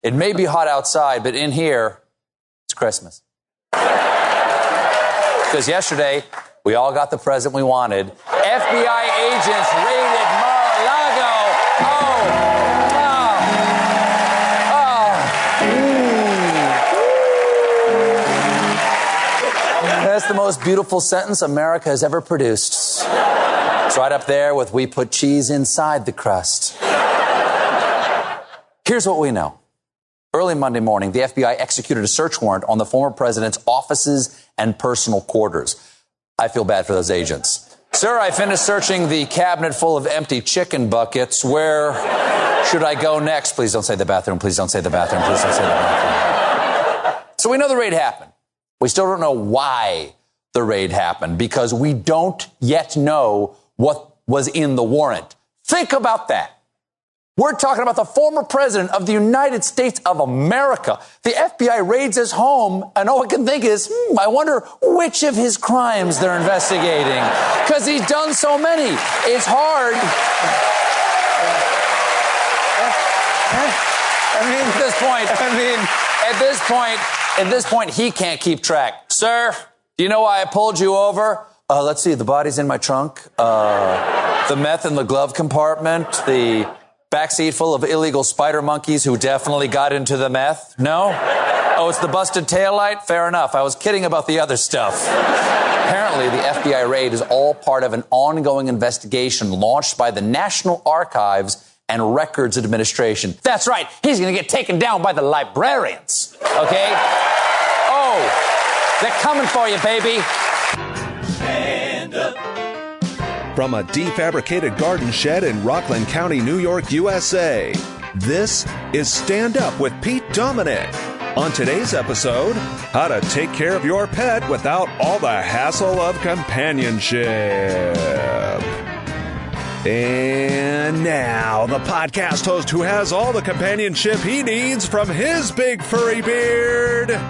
It may be hot outside, but in here, it's Christmas. Because yesterday, we all got the present we wanted. FBI agents raided Mar-a-Lago. That's the most beautiful sentence America has ever produced. It's right up there with "we put cheese inside the crust." Here's what we know. Early Monday morning, the FBI executed a search warrant on the former president's offices and personal quarters. I feel bad for those agents. Sir, I finished searching the cabinet full of empty chicken buckets. Where should I go next? Please don't say the bathroom. Please don't say the bathroom. Please don't say the bathroom. So we know the raid happened. We still don't know why the raid happened because we don't yet know what was in the warrant. Think about that. We're talking about the former president of the United States of America. The FBI raids his home, and all I can think is, I wonder which of his crimes they're investigating. Because he's done so many. It's hard. At this point, he can't keep track. Sir, do you know why I pulled you over? Let's see, the body's in my trunk. The meth in the glove compartment. The backseat full of illegal spider monkeys who definitely got into the meth? No? Oh, it's the busted taillight? Fair enough. I was kidding about the other stuff. Apparently, the FBI raid is all part of an ongoing investigation launched by the National Archives and Records Administration. That's right. He's going to get taken down by the librarians. Okay? Oh, they're coming for you, baby. Stand up. From a defabricated garden shed in Rockland County, New York, USA, this is Stand Up with Pete Dominic. On today's episode, how to take care of your pet without all the hassle of companionship. And now, the podcast host who has all the companionship he needs from his big furry beard,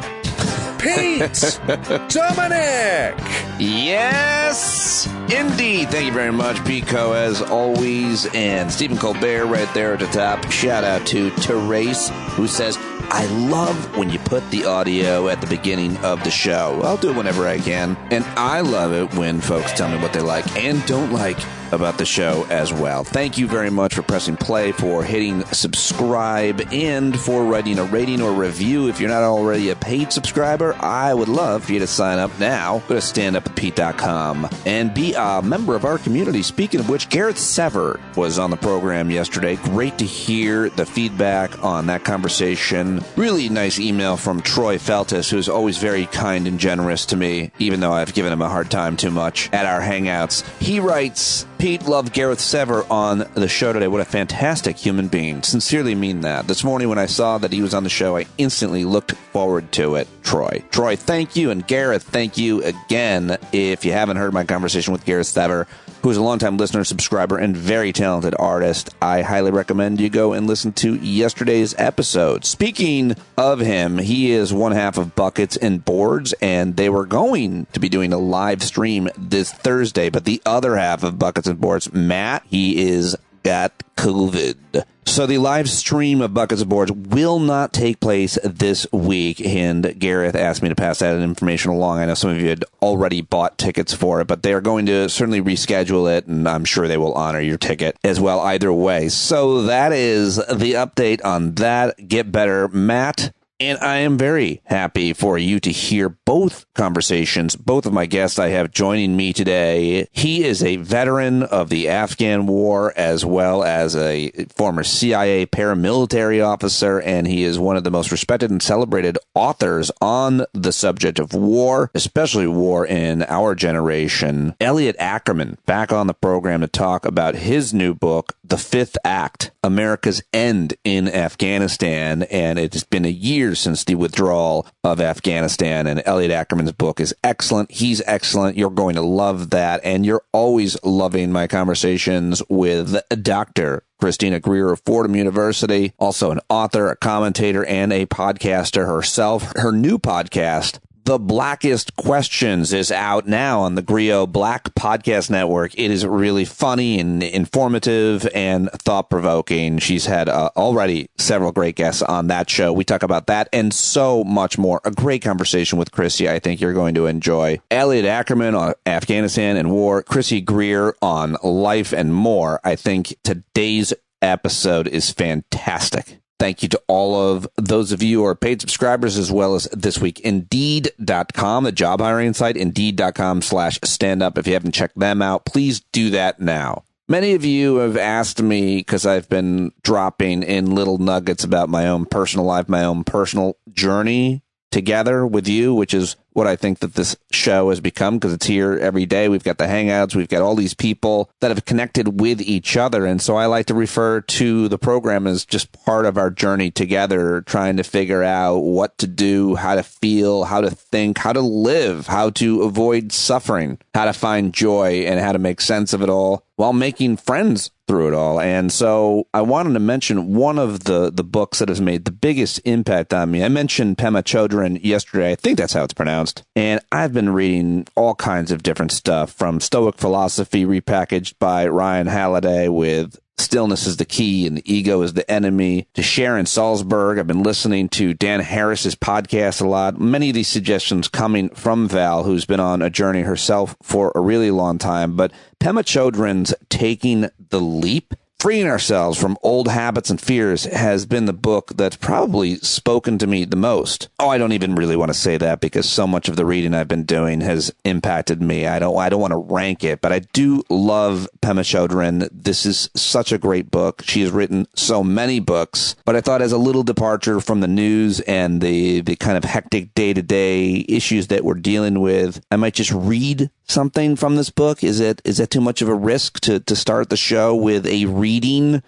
Pete Dominic. Yes, indeed. Thank you very much, Pico, as always. And Stephen Colbert right there at the top. Shout out to Therese, who says, I love when you put the audio at the beginning of the show. I'll do it whenever I can. And I love it when folks tell me what they like and don't like about the show as well. Thank you very much for pressing play, for hitting subscribe, and for writing a rating or review. If you're not already a paid subscriber, I would love for you to sign up now. Go to standupwithpete.com and be a member of our community. Speaking of which, Gareth Sever was on the program yesterday. Great to hear the feedback on that conversation. Really nice email from Troy Feltus, who's always very kind and generous to me, even though I've given him a hard time too much at our hangouts. He writes, Pete, loved Gareth Sever on the show today. What a fantastic human being. Sincerely mean that. This morning when I saw that he was on the show, I instantly looked forward to it. Troy, thank you. And Gareth, thank you again. If you haven't heard my conversation with Gareth Sever, who is a longtime listener, subscriber, and very talented artist, I highly recommend you go and listen to yesterday's episode. Speaking of him, he is one half of Buckets and Boards, and they were going to be doing a live stream this Thursday, but the other half of Buckets and Boards, Matt, he is got COVID. So the live stream of Buckets and Boards will not take place this week, and Gareth asked me to pass that information along. I know some of you had already bought tickets for it, but they are going to certainly reschedule it, and I'm sure they will honor your ticket as well either way. So that is the update on that. Get better, Matt. And I am very happy for you to hear both conversations, both of my guests I have joining me today. He is a veteran of the Afghan war as well as a former CIA paramilitary officer, and he is one of the most respected and celebrated authors on the subject of war, especially war in our generation. Elliot Ackerman, back on the program to talk about his new book, The Fifth Act, America's End in Afghanistan, and it has been a year since the withdrawal of Afghanistan, and Elliot Ackerman's book is excellent. He's excellent. You're going to love that, and you're always loving my conversations with Dr. Christina Greer of Fordham University, also an author, a commentator, and a podcaster herself. Her new podcast, The Blackest Questions is out now on the Greer Black Podcast Network. It is really funny and informative and thought-provoking. She's had already several great guests on that show. We talk about that and so much more. A great conversation with Chrissy I think you're going to enjoy. Elliot Ackerman on Afghanistan and war. Chrissy Greer on life and more. I think today's episode is fantastic. Thank you to all of those of you who are paid subscribers, as well as this week, Indeed.com, the job hiring site, Indeed.com/standup. If you haven't checked them out, please do that now. Many of you have asked me, because I've been dropping in little nuggets about my own personal life, my own personal journey together with you, which is what I think that this show has become, because it's here every day. We've got the Hangouts. We've got all these people that have connected with each other. And so I like to refer to the program as just part of our journey together, trying to figure out what to do, how to feel, how to think, how to live, how to avoid suffering, how to find joy, and how to make sense of it all while making friends through it all. And so I wanted to mention one of the books that has made the biggest impact on me. I mentioned Pema Chodron yesterday. I think that's how it's pronounced. And I've been reading all kinds of different stuff, from Stoic philosophy repackaged by Ryan Halliday with Stillness is the Key and Ego is the Enemy, to Sharon Salzberg. I've been listening to Dan Harris's podcast a lot. Many of these suggestions coming from Val, who's been on a journey herself for a really long time. But Pema Chodron's Taking the Leap, Freeing Ourselves from Old Habits and Fears, has been the book that's probably spoken to me the most. Oh, I don't even really want to say that, because so much of the reading I've been doing has impacted me. I don't want to rank it, but I do love Pema Chodron. This is such a great book. She has written so many books, but I thought, as a little departure from the news and the kind of hectic day-to-day issues that we're dealing with, I might just read something from this book. Is that too much of a risk to start the show with a reading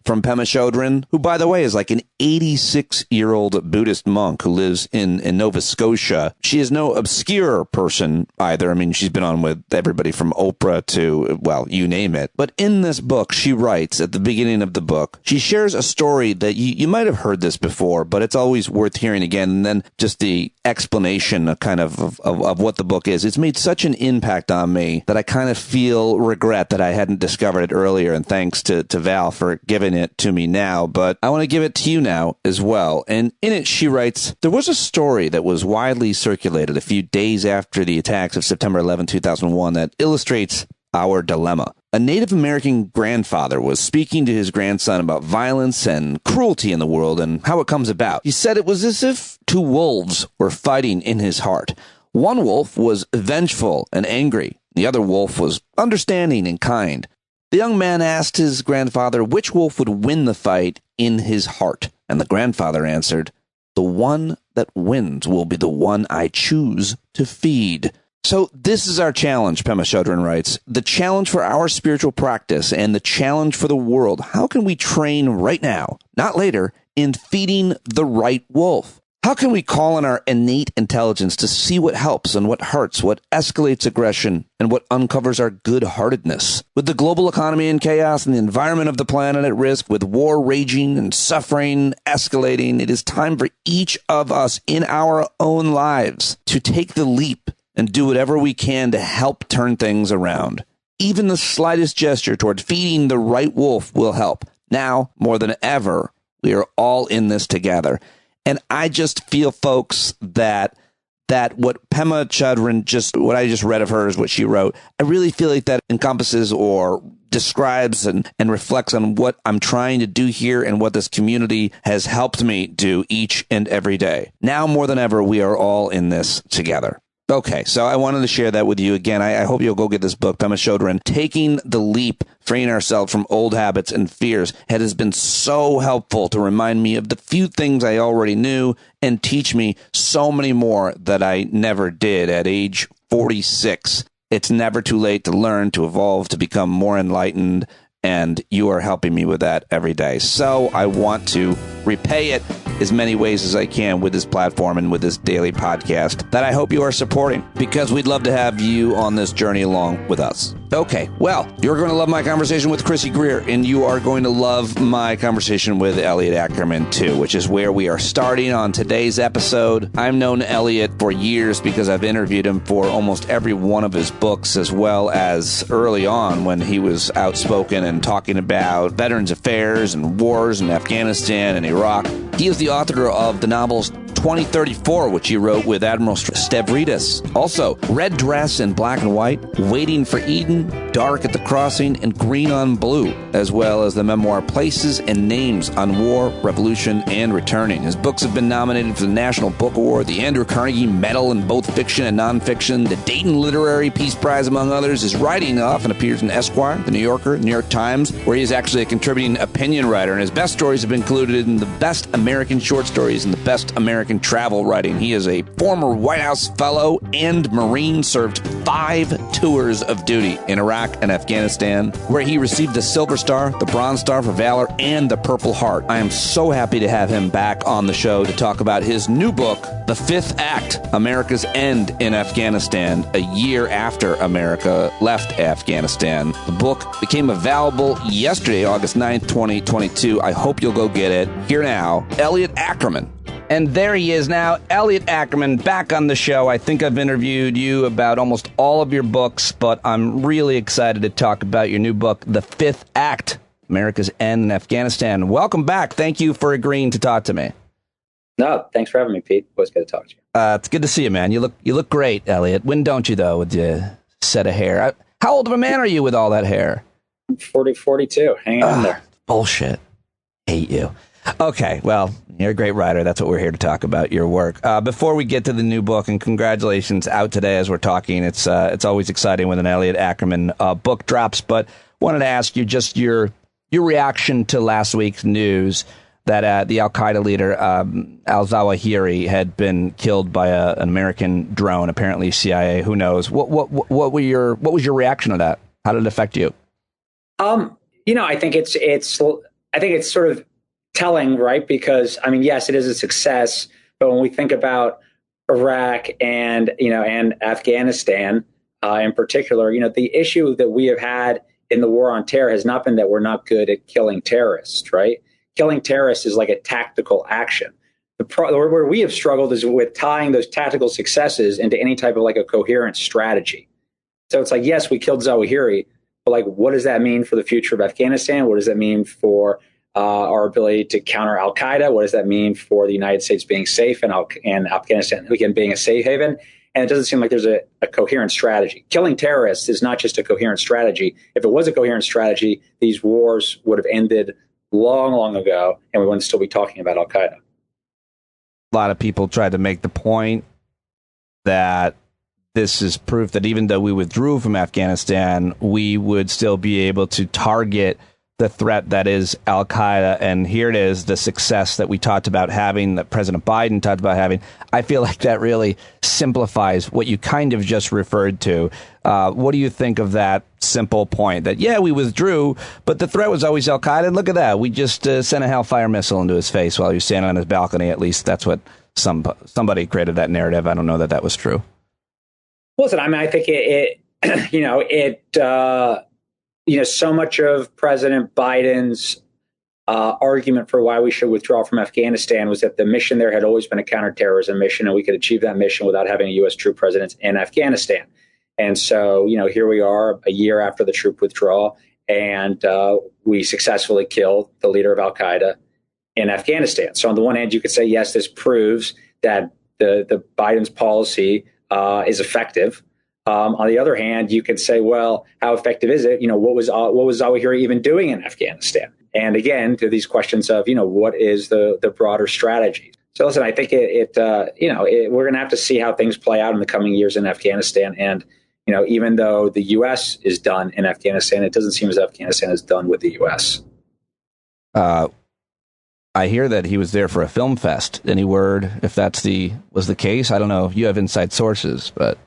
from Pema Chodron, who, by the way, is like an 86-year-old Buddhist monk who lives in Nova Scotia? She is no obscure person either. I mean, she's been on with everybody from Oprah to, well, you name it. But in this book, she writes at the beginning of the book, she shares a story that you might have heard this before, but it's always worth hearing again. And then just the explanation of what the book is. It's made such an impact on me that I kind of feel regret that I hadn't discovered it earlier, and thanks to Val for giving it to me now. But I want to give it to you now as well. And in it, she writes, there was a story that was widely circulated a few days after the attacks of September 11, 2001 that illustrates our dilemma. A Native American grandfather was speaking to his grandson about violence and cruelty in the world and how it comes about. He said it was as if two wolves were fighting in his heart. One wolf was vengeful and angry. The other wolf was understanding and kind. The young man asked his grandfather which wolf would win the fight in his heart, and the grandfather answered, "The one that wins will be the one I choose to feed." So this is our challenge, Pema Chodron writes. The challenge for our spiritual practice and the challenge for the world. How can we train right now, not later, in feeding the right wolf? How can we call on our innate intelligence to see what helps and what hurts, what escalates aggression, and what uncovers our good-heartedness? With the global economy in chaos and the environment of the planet at risk, with war raging and suffering escalating, it is time for each of us in our own lives to take the leap and do whatever we can to help turn things around. Even the slightest gesture toward feeding the right wolf will help. Now, more than ever, we are all in this together. And I just feel, folks, that what Pema Chodron, what I just read of her is what she wrote. I really feel like that encompasses or describes and reflects on what I'm trying to do here and what this community has helped me do each and every day. Now more than ever, we are all in this together. Okay, so I wanted to share that with you again. I hope you'll go get this book, Pema Chodron, Taking the Leap, Freeing Ourselves from Old Habits and Fears. It has been so helpful to remind me of the few things I already knew and teach me so many more that I never did at age 46. It's never too late to learn, to evolve, to become more enlightened, and you are helping me with that every day. So I want to repay it as many ways as I can with this platform and with this daily podcast that I hope you are supporting, because we'd love to have you on this journey along with us. Okay, well, you're going to love my conversation with Chrissy Greer, and you are going to love my conversation with Elliot Ackerman, too, which is where we are starting on today's episode. I've known Elliot for years because I've interviewed him for almost every one of his books, as well as early on when he was outspoken and talking about Veterans Affairs and wars in Afghanistan and Iraq. He is the author of the novels 2034, which he wrote with Admiral Stavridis. Also, Red Dress in Black and White, Waiting for Eden, Dark at the Crossing, and Green on Blue, as well as the memoir Places and Names on War, Revolution, and Returning. His books have been nominated for the National Book Award, the Andrew Carnegie Medal in both fiction and nonfiction, the Dayton Literary Peace Prize, among others. His writing often appears in Esquire, The New Yorker, New York Times, where he is actually a contributing opinion writer, and his best stories have been included in the Best American Short Stories and the Best American Travel Writing. He is a former White House fellow and Marine, served 5 tours of duty in Iraq and Afghanistan, where he received the Silver Star, the Bronze Star for Valor, and the Purple Heart. I am so happy to have him back on the show to talk about his new book, The Fifth Act, America's End in Afghanistan, a year after America left Afghanistan. The book became available yesterday, August 9th, 2022. I hope you'll go get it. Here now, Elliot Ackerman. And there he is now, Elliot Ackerman, back on the show. I think I've interviewed you about almost all of your books, but I'm really excited to talk about your new book, The Fifth Act, America's End in Afghanistan. Welcome back. Thank you for agreeing to talk to me. No, thanks for having me, Pete. Always good to talk to you. It's good to see you, man. You look great, Elliot. When don't you, though, with your set of hair? How old of a man are you with all that hair? I'm 42, hanging in there. Bullshit. Hate you. Okay, well, you're a great writer. That's what we're here to talk about, your work. Before we get to the new book, and congratulations, out today as we're talking. It's always exciting when an Elliot Ackerman book drops, but wanted to ask you just your reaction to last week's news that the Al-Qaeda leader, al-Zawahiri, had been killed by an American drone, apparently CIA, who knows. What was your reaction to that? How did it affect you? I think it's sort of telling, right? Because yes, it is a success, but when we think about Iraq and Afghanistan in particular, the issue that we have had in the war on terror has not been that we're not good at killing terrorists, right? Killing terrorists is like a tactical action. Where we have struggled is with tying those tactical successes into any type of like a coherent strategy. So it's like, yes, we killed Zawahiri, but like, what does that mean for the future of Afghanistan? What does that mean for our ability to counter Al-Qaeda? What does that mean for the United States being safe and Afghanistan, again, being a safe haven? And it doesn't seem like there's a coherent strategy. Killing terrorists is not just a coherent strategy. If it was a coherent strategy, these wars would have ended long, long ago, and we wouldn't still be talking about Al-Qaeda. A lot of people tried to make the point that this is proof that even though we withdrew from Afghanistan, we would still be able to target the threat that is Al-Qaeda. And here it is, the success that we talked about having, that President Biden talked about having. I feel like that really simplifies what you kind of just referred to. What do you think of that simple point that, yeah, we withdrew, but the threat was always Al-Qaeda? And look at that. We just sent a Hellfire missile into his face while he was standing on his balcony. At least that's what somebody created that narrative. I don't know that was true. Listen, I think so much of President Biden's argument for why we should withdraw from Afghanistan was that the mission there had always been a counterterrorism mission, and we could achieve that mission without having a U.S. troop presence in Afghanistan. And so, here we are a year after the troop withdrawal, and we successfully killed the leader of Al-Qaeda in Afghanistan. So on the one hand, you could say, yes, this proves that the Biden's policy is effective. On the other hand, you could say, well, how effective is it? What was Zawahiri even doing in Afghanistan? And again, to these questions of, what is the broader strategy? So listen, I think we're going to have to see how things play out in the coming years in Afghanistan. And, even though the U.S. is done in Afghanistan, it doesn't seem as Afghanistan is done with the U.S. I hear that he was there for a film fest. Any word if was the case? I don't know. You have inside sources, but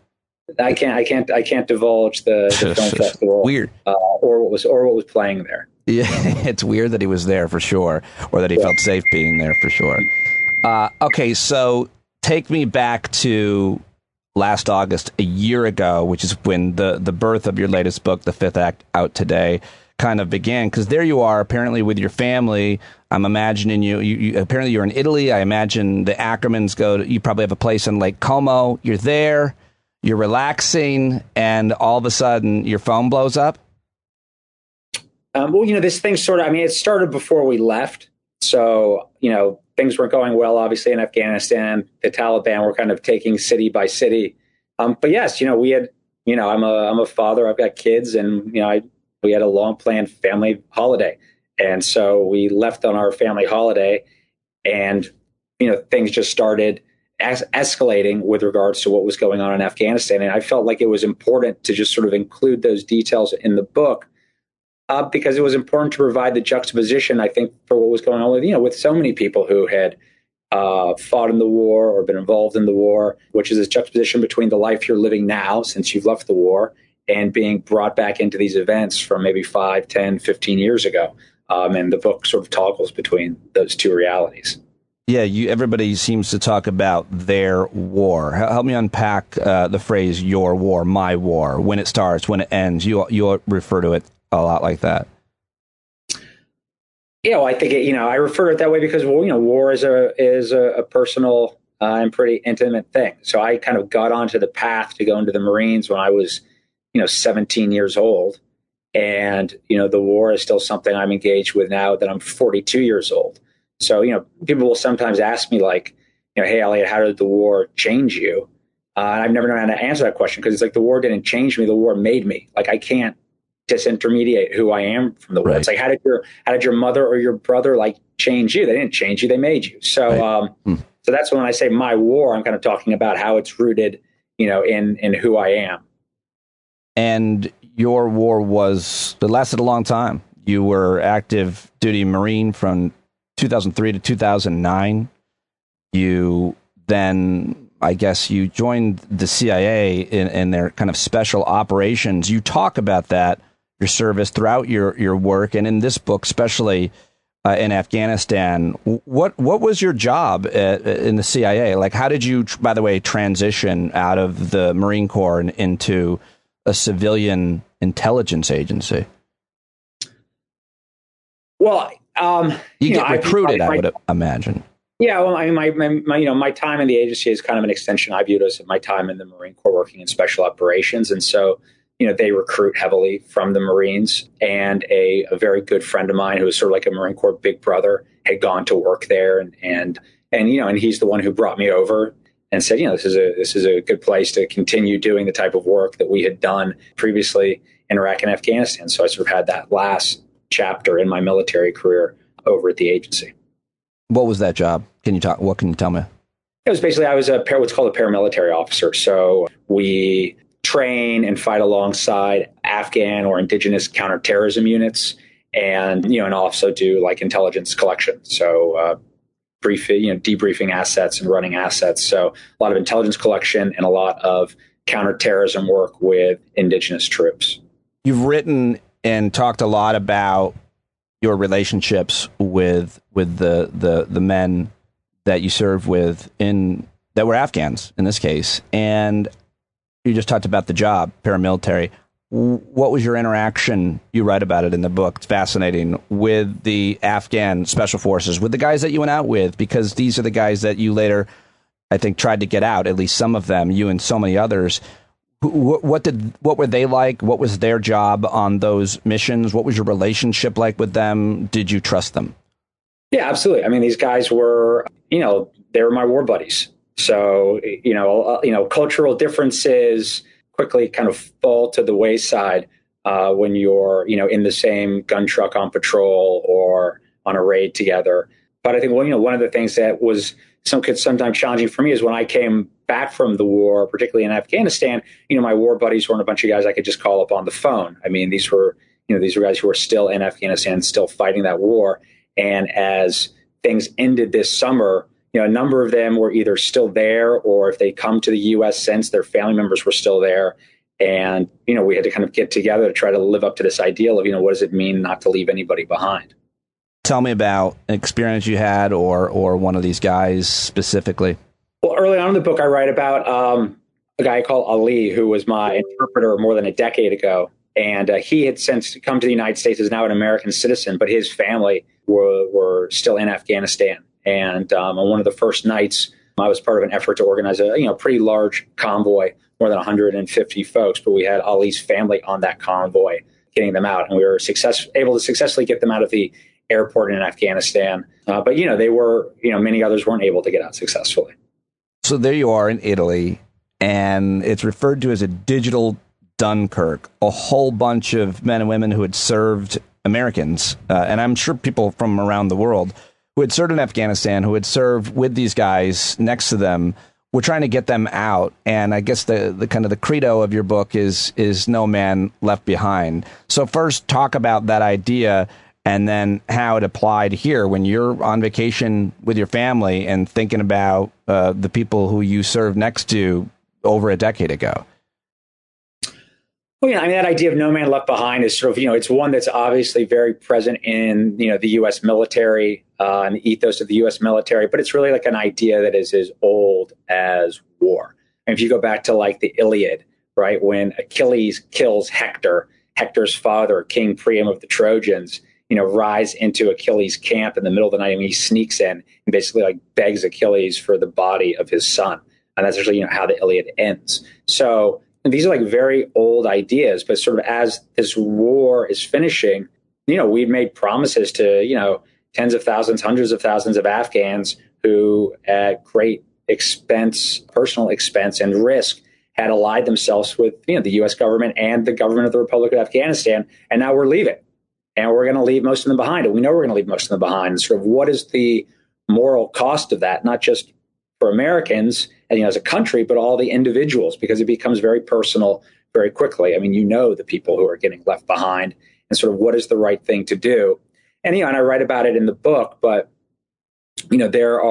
I can't divulge the film festival. Weird. Or what was playing there. Yeah, it's weird that he was there for sure, or that he felt safe being there for sure. Okay, so take me back to last August, a year ago, which is when the birth of your latest book, The Fifth Act, out today, kind of began. Because there you are, apparently with your family. I'm imagining you apparently you're in Italy. I imagine the Ackermans you probably have a place in Lake Como. You're there, you're relaxing, and all of a sudden your phone blows up. Well, this thing it started before we left. So, things weren't going well, obviously, in Afghanistan. The Taliban were kind of taking city by city. But yes, we had, I'm a father, I've got kids, and, we had a long planned family holiday. And so we left on our family holiday, and, things just started escalating with regards to what was going on in Afghanistan. And I felt like it was important to just sort of include those details in the book. Because it was important to provide the juxtaposition, I think, for what was going on with so many people who had fought in the war or been involved in the war, which is this juxtaposition between the life you're living now since you've left the war and being brought back into these events from maybe 5, 10, 15 years ago. And the book sort of toggles between those two realities. Yeah, everybody seems to talk about their war. Help me unpack the phrase "your war," "my war," when it starts, when it ends. You refer to it a lot like that. I think I refer to it that way because war is a personal and pretty intimate thing. So I kind of got onto the path to go into the Marines when I was 17 years old, and the war is still something I'm engaged with now that I'm 42 years old. So people will sometimes ask me like, hey Elliot, how did the war change you? And I've never known how to answer that question because it's like the war didn't change me, the war made me. Like I can't disintermediate who I am from the war. Right. It's like how did your mother or your brother like change you? They didn't change you, they made you. So right. So that's when I say my war, I'm kind of talking about how it's rooted, in who I am. And your war it lasted a long time. You were active duty Marine from 2003 to 2009. You then, I guess, you joined the CIA in their kind of special operations. You talk about that, your service throughout your work, and in this book, especially in Afghanistan. What was your job in the CIA? Like, how did you, by the way, transition out of the Marine Corps and into a civilian intelligence agency? Well, you get recruited, I would imagine. Yeah, well, I mean, my time in the agency is kind of an extension. I view it as my time in the Marine Corps working in special operations, and so they recruit heavily from the Marines. And a very good friend of mine who was sort of like a Marine Corps big brother had gone to work there, and he's the one who brought me over and said, this is a good place to continue doing the type of work that we had done previously in Iraq and Afghanistan. So I sort of had that last chapter in my military career over at the agency. What was that job? What can you tell me? It was basically, I was what's called a paramilitary officer. So we train and fight alongside Afghan or indigenous counterterrorism units, and also do like intelligence collection. So debriefing assets and running assets. So a lot of intelligence collection and a lot of counterterrorism work with indigenous troops. You've written and talked a lot about your relationships with the men that you served with that were Afghans in this case, and you just talked about the job, paramilitary. What was your interaction? You write about it in the book. It's fascinating, with the Afghan special forces, with the guys that you went out with, because these are the guys that you later, I think, tried to get out. At least some of them, you and so many others. What were they like? What was their job on those missions? What was your relationship like with them? Did you trust them? Yeah, absolutely. I mean, these guys were, they were my war buddies. So, cultural differences quickly kind of fall to the wayside when you're, in the same gun truck on patrol or on a raid together. But I think, one of the things that was sometimes challenging for me is when I came back from the war, particularly in Afghanistan, my war buddies weren't a bunch of guys I could just call up on the phone. I mean, these were guys who were still in Afghanistan, still fighting that war. And as things ended this summer, a number of them were either still there, or if they come to the U.S. since, their family members were still there. And, we had to kind of get together to try to live up to this ideal of, what does it mean not to leave anybody behind? Tell me about an experience you had or one of these guys specifically. Well, early on in the book, I write about a guy called Ali, who was my interpreter more than a decade ago. And he had since come to the United States, is now an American citizen, but his family were still in Afghanistan. And on one of the first nights, I was part of an effort to organize a pretty large convoy, more than 150 folks. But we had Ali's family on that convoy, getting them out, and we were able to successfully get them out of the airport in Afghanistan. But they were, many others weren't able to get out successfully. So there you are in Italy, and it's referred to as a digital Dunkirk, a whole bunch of men and women who had served, Americans, and I'm sure people from around the world who had served in Afghanistan, who had served with these guys next to them, were trying to get them out. And I guess the kind of the credo of your book is no man left behind. So first, talk about that idea, and then how it applied here when you're on vacation with your family and thinking about the people who you served next to over a decade ago. Well, yeah, I mean, that idea of no man left behind is sort of, it's one that's obviously very present in, the U.S. military and the ethos of the U.S. military, but it's really like an idea that is as old as war. And if you go back to like the Iliad, right, when Achilles kills Hector, Hector's father, King Priam of the Trojans, rides into Achilles' camp in the middle of the night, and he sneaks in and basically like begs Achilles for the body of his son. And that's actually, how the Iliad ends. So, and these are like very old ideas, but sort of as this war is finishing, we've made promises to, tens of thousands, hundreds of thousands of Afghans who at great expense, personal expense and risk had allied themselves with, the U.S. government and the government of the Republic of Afghanistan. And now we're leaving, and we're going to leave most of them behind. And we know we're going to leave most of them behind. And sort of what is the moral cost of that? Not just for Americans, as a country, but all the individuals, because it becomes very personal very quickly. I mean, the people who are getting left behind, and sort of what is the right thing to do. And, and I write about it in the book, but, there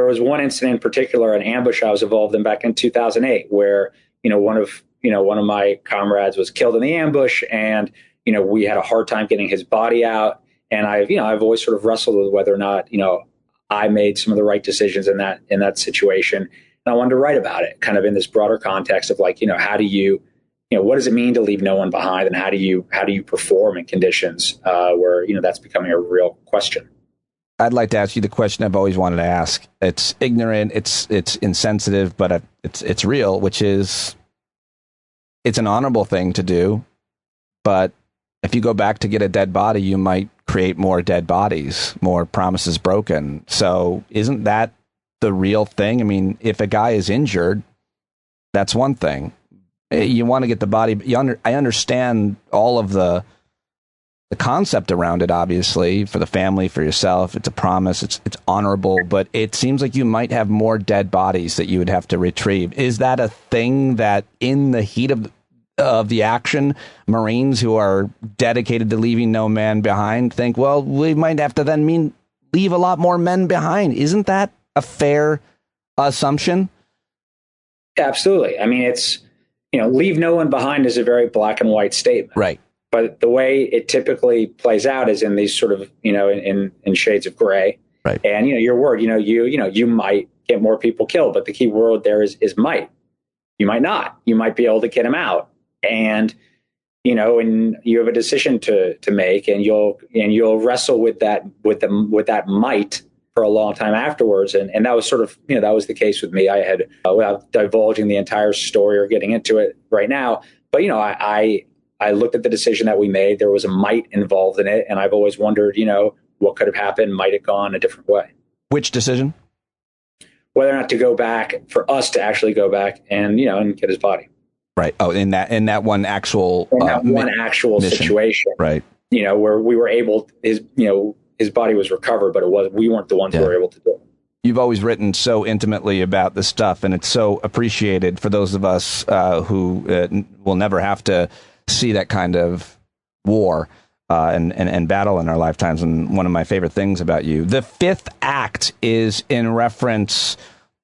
was one incident in particular, an ambush I was involved in back in 2008, where, one of my comrades was killed in the ambush, and, we had a hard time getting his body out. And I've always sort of wrestled with whether or not, I made some of the right decisions in that situation. And I wanted to write about it kind of in this broader context of like, how do you, what does it mean to leave no one behind, and how do you perform in conditions where, that's becoming a real question. I'd like to ask you the question I've always wanted to ask. It's ignorant, it's insensitive, but it's real, which is, it's an honorable thing to do. But if you go back to get a dead body, you might create more dead bodies, more promises broken. So isn't that the real thing? I mean, if a guy is injured, that's one thing. You want to get the body. I understand all of the concept around it, obviously, for the family, for yourself. It's a promise. It's honorable, but it seems like you might have more dead bodies that you would have to retrieve. Is that a thing that in the heat of the action, Marines who are dedicated to leaving no man behind think, well, we might have to then leave a lot more men behind? Isn't that a fair assumption? Absolutely. I mean, it's, leave no one behind is a very black and white statement. Right. But the way it typically plays out is in these sort of, in shades of gray. Right. And, your word, you might get more people killed, but the key word there is might. You might not. You might be able to get them out. And, and you have a decision to make, and you'll wrestle with that might for a long time afterwards. And that was sort of, that was the case with me. I had, without divulging the entire story or getting into it right now, but, I looked at the decision that we made. There was a might involved in it. And I've always wondered, what could have happened? Might it gone a different way? Which decision? Whether or not to go back, for us to actually go back and, and get his body. Right. Oh, in that one actual mission. Situation. Right. Where we were able, his body was recovered, but we weren't the ones who were able to do it. You've always written so intimately about this stuff, and it's so appreciated for those of us who will never have to see that kind of war and battle in our lifetimes. And one of my favorite things about you, the fifth act, is in reference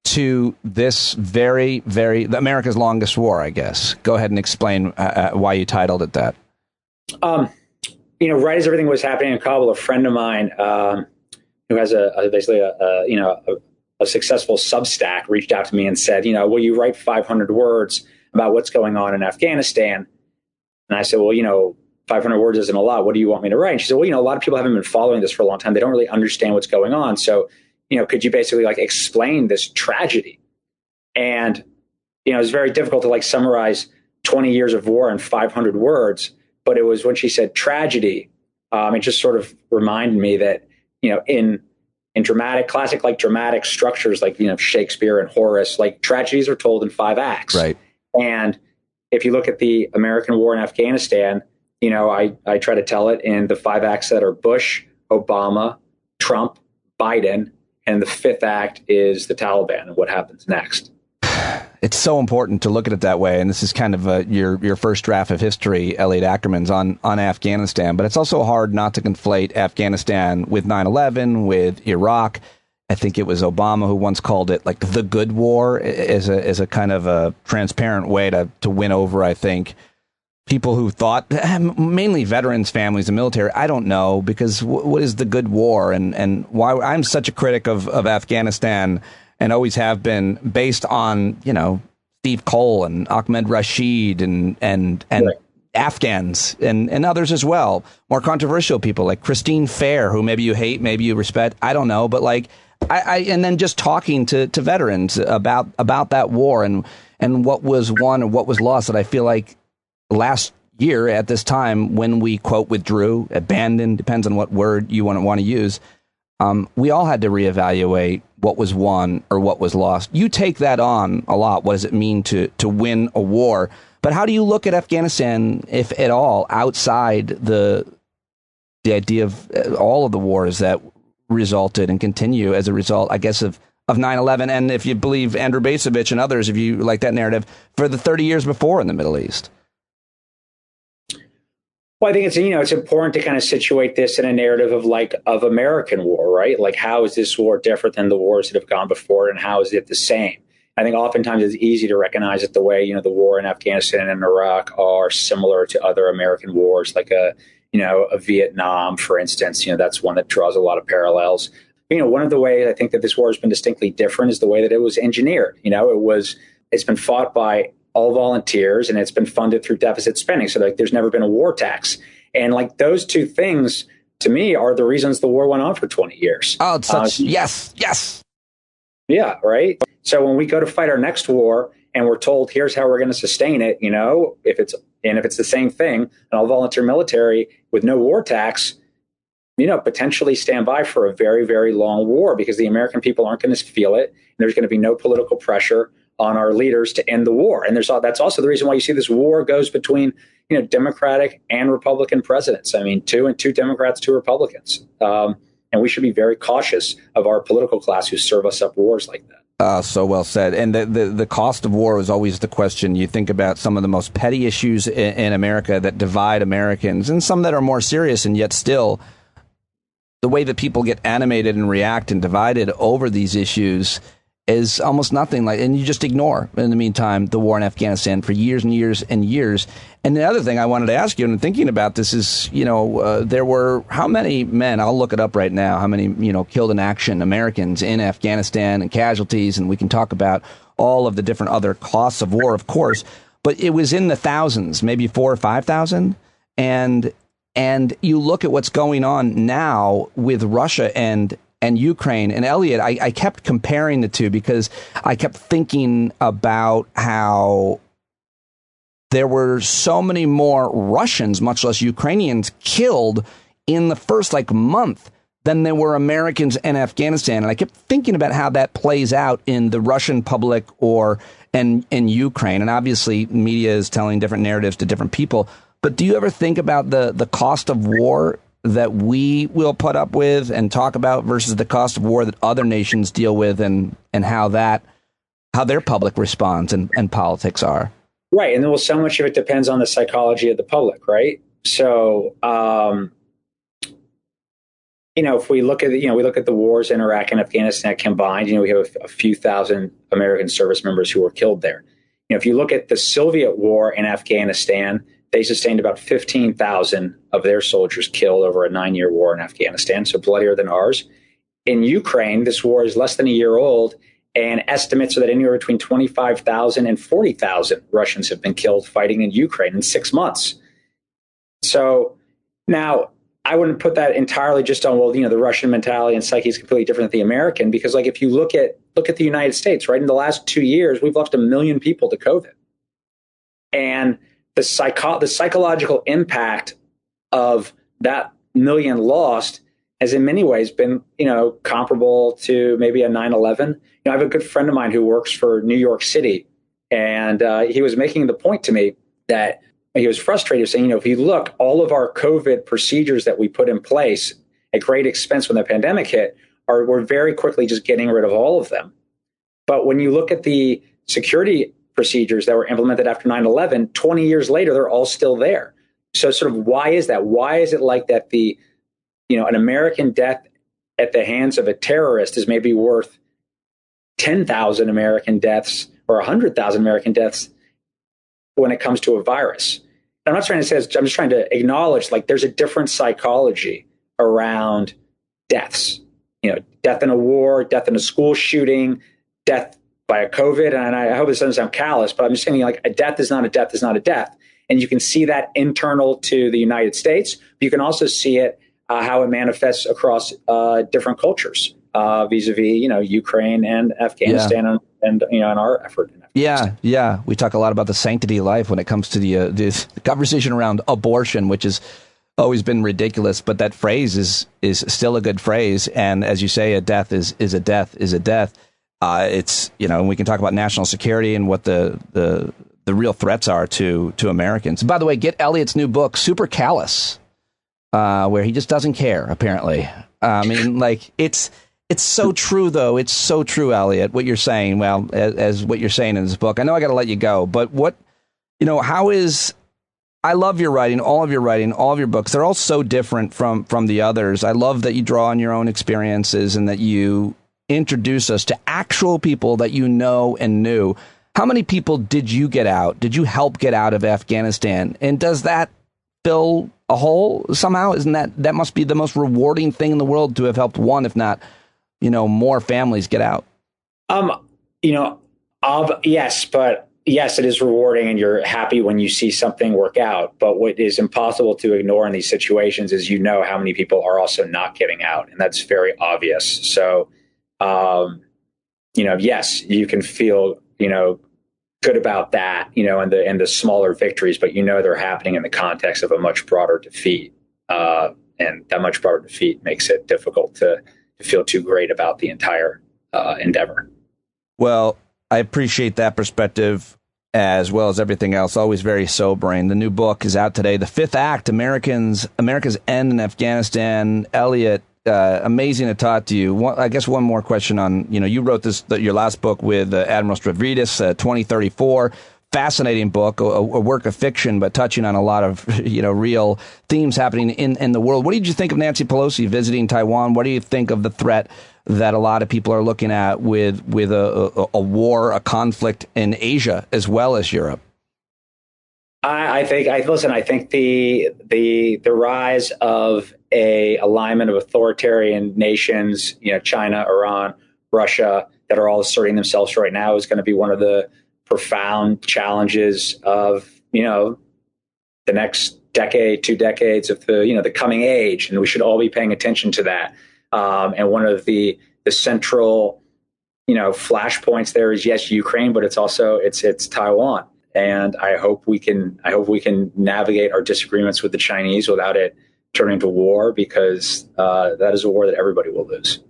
to this very, very America's longest war, I guess. Go ahead and explain why you titled it that. Right as everything was happening in Kabul, a friend of mine who has basically a a successful Substack reached out to me and said, will you write 500 words about what's going on in Afghanistan? And I said, well, 500 words isn't a lot. What do you want me to write? And she said, well, a lot of people haven't been following this for a long time. They don't really understand what's going on. So, could you basically explain this tragedy? And, it was very difficult to summarize 20 years of war in 500 words. But it was when she said tragedy, it just sort of reminded me that, in dramatic structures like, Shakespeare and Horace, tragedies are told in 5 acts. Right. And if you look at the American war in Afghanistan, I try to tell it in the 5 acts that are Bush, Obama, Trump, Biden, and the 5th act is the Taliban and what happens next. It's so important to look at it that way. And this is kind of your first draft of history, Elliot Ackerman's on Afghanistan. But it's also hard not to conflate Afghanistan with 9/11, with Iraq. I think it was Obama who once called it the good war as a kind of a transparent way to win over, I think, people who thought, mainly veterans, families, and military. I don't know, because what is the good war, and why I'm such a critic of Afghanistan and always have been, based on Steve Cole and Ahmed Rashid and right. Afghans and others as well, more controversial people like Christine Fair, who maybe you hate, maybe you respect, I don't know, but I and then just talking to veterans about that war and what was won and what was lost, that I feel like last year at this time, when we, quote, withdrew, abandoned, depends on what word you want to use, we all had to reevaluate what was won or what was lost. You take that on a lot. What does it mean to win a war? But how do you look at Afghanistan, if at all, outside the idea of all of the wars that resulted and continue as a result, I guess, of 9/11, and if you believe Andrew Bacevich and others, if you like that narrative, for the 30 years before in the Middle East? Well, I think it's important to kind of situate this in a narrative of American war, right? How is this war different than the wars that have gone before, and how is it the same? I think oftentimes it's easy to recognize that the way, the war in Afghanistan and Iraq are similar to other American wars, like a Vietnam, for instance. That's one that draws a lot of parallels. One of the ways I think that this war has been distinctly different is the way that it was engineered. It's been fought by all volunteers, and it's been funded through deficit spending. So there's never been a war tax. And those two things, to me, are the reasons the war went on for 20 years. Oh, it's such, yes. Yeah, right. So when we go to fight our next war and we're told, here's how we're going to sustain it, if it's the same thing, an all volunteer military with no war tax, potentially stand by for a very, very long war, because the American people aren't going to feel it. And there's going to be no political pressure on our leaders to end the war. And that's also the reason why you see this war goes between, Democratic and Republican presidents. I mean, two Democrats, 2 Republicans. And we should be very cautious of our political class who serve us up wars like that. So well said. And the cost of war is always the question. You think about some of the most petty issues in America that divide Americans, and some that are more serious, and yet still the way that people get animated and react and divided over these issues is almost nothing and you just ignore, in the meantime, the war in Afghanistan for years and years and years. And the other thing I wanted to ask you, and thinking about this, is, there were how many men, I'll look it up right now, how many, killed in action Americans in Afghanistan and casualties, and we can talk about all of the different other costs of war, of course, but it was in the thousands, maybe 4,000 or 5,000. And you look at what's going on now with Russia and Ukraine. And Elliot, I kept comparing the two because I kept thinking about how there were so many more Russians, much less Ukrainians, killed in the first month than there were Americans in Afghanistan. And I kept thinking about how that plays out in the Russian public and in Ukraine. And obviously media is telling different narratives to different people. But do you ever think about the cost of war that we will put up with and talk about versus the cost of war that other nations deal with, and how their public response and politics are? Right. And so much of it depends on the psychology of the public, right? So, if we look at the wars in Iraq and Afghanistan combined, we have a few thousand American service members who were killed there. If you look at the Soviet war in Afghanistan, they sustained about 15,000 of their soldiers killed over a 9-year war in Afghanistan, so bloodier than ours. in Ukraine, this war is less than a year old, and estimates are that anywhere between 25,000 and 40,000 Russians have been killed fighting in Ukraine in 6 months. So now I wouldn't put that entirely just on, well, the Russian mentality and psyche is completely different than the American, because like if you look at the United States, right, in the last 2 years, we've lost 1 million people to COVID. And the psychological impact of that million lost has in many ways been, comparable to maybe a 9/11. I have a good friend of mine who works for New York City, and he was making the point to me that he was frustrated, saying, if you look, all of our COVID procedures that we put in place at great expense when the pandemic hit, we're very quickly just getting rid of all of them. But when you look at the security procedures that were implemented after 9/11, 20 years later, they're all still there. So sort of why is that? Why is it like that an American death at the hands of a terrorist is maybe worth 10,000 American deaths or 100,000 American deaths when it comes to a virus? I'm not trying to say this, I'm just trying to acknowledge there's a different psychology around deaths. Death in a war, death in a school shooting, death by a COVID. And I hope this doesn't sound callous, but I'm just saying a death is not a death is not a death. And you can see that internal to the United States. But you can also see it how it manifests across different cultures vis-a-vis, Ukraine and Afghanistan and our effort. Yeah. We talk a lot about the sanctity of life when it comes to the conversation around abortion, which has always been ridiculous. But that phrase is still a good phrase. And as you say, a death is a death is a death. It's, and we can talk about national security and what the real threats are to Americans. By the way, get Elliot's new book, Super Callous, where he just doesn't care, apparently. I mean, it's so true, though. It's so true, Elliot, what you're saying. Well, as what you're saying in this book. I know I got to let you go, but I love your writing, all of your books. They're all so different from the others. I love that you draw on your own experiences and that you introduce us to actual people that you know and knew. How many people did you get out? Did you help get out of Afghanistan? And does that fill a hole somehow? Isn't that must be the most rewarding thing in the world to have helped one, if not, more families get out? Yes, but yes, it is rewarding and you're happy when you see something work out. But what is impossible to ignore in these situations is, how many people are also not getting out. And that's very obvious. So, yes, you can feel, good about that, and the smaller victories, but they're happening in the context of a much broader defeat. And that much broader defeat makes it difficult to feel too great about the entire endeavor. Well, I appreciate that perspective as well as everything else. Always very sobering. The new book is out today. The Fifth Act, America's End in Afghanistan. Elliot, amazing to talk to you. I guess one more question on, you wrote your last book with Admiral Stavridis, 2034. Fascinating book, a work of fiction, but touching on a lot of, real themes happening in the world. What did you think of Nancy Pelosi visiting Taiwan? What do you think of the threat that a lot of people are looking at with a war, a conflict in Asia as well as Europe? I think the rise of a alignment of authoritarian nations, China, Iran, Russia, that are all asserting themselves right now is going to be one of the profound challenges of, the next decade, 2 decades of the coming age. And we should all be paying attention to that. And one of the central, flashpoints there is, yes, Ukraine, but it's also, it's Taiwan. And I hope we can navigate our disagreements with the Chinese without it turning to war, because that is a war that everybody will lose.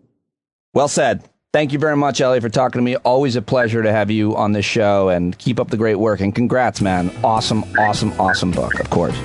Well said. Thank you very much, Elliot, for talking to me. Always a pleasure to have you on this show, and keep up the great work. And congrats, man. Awesome book, of course.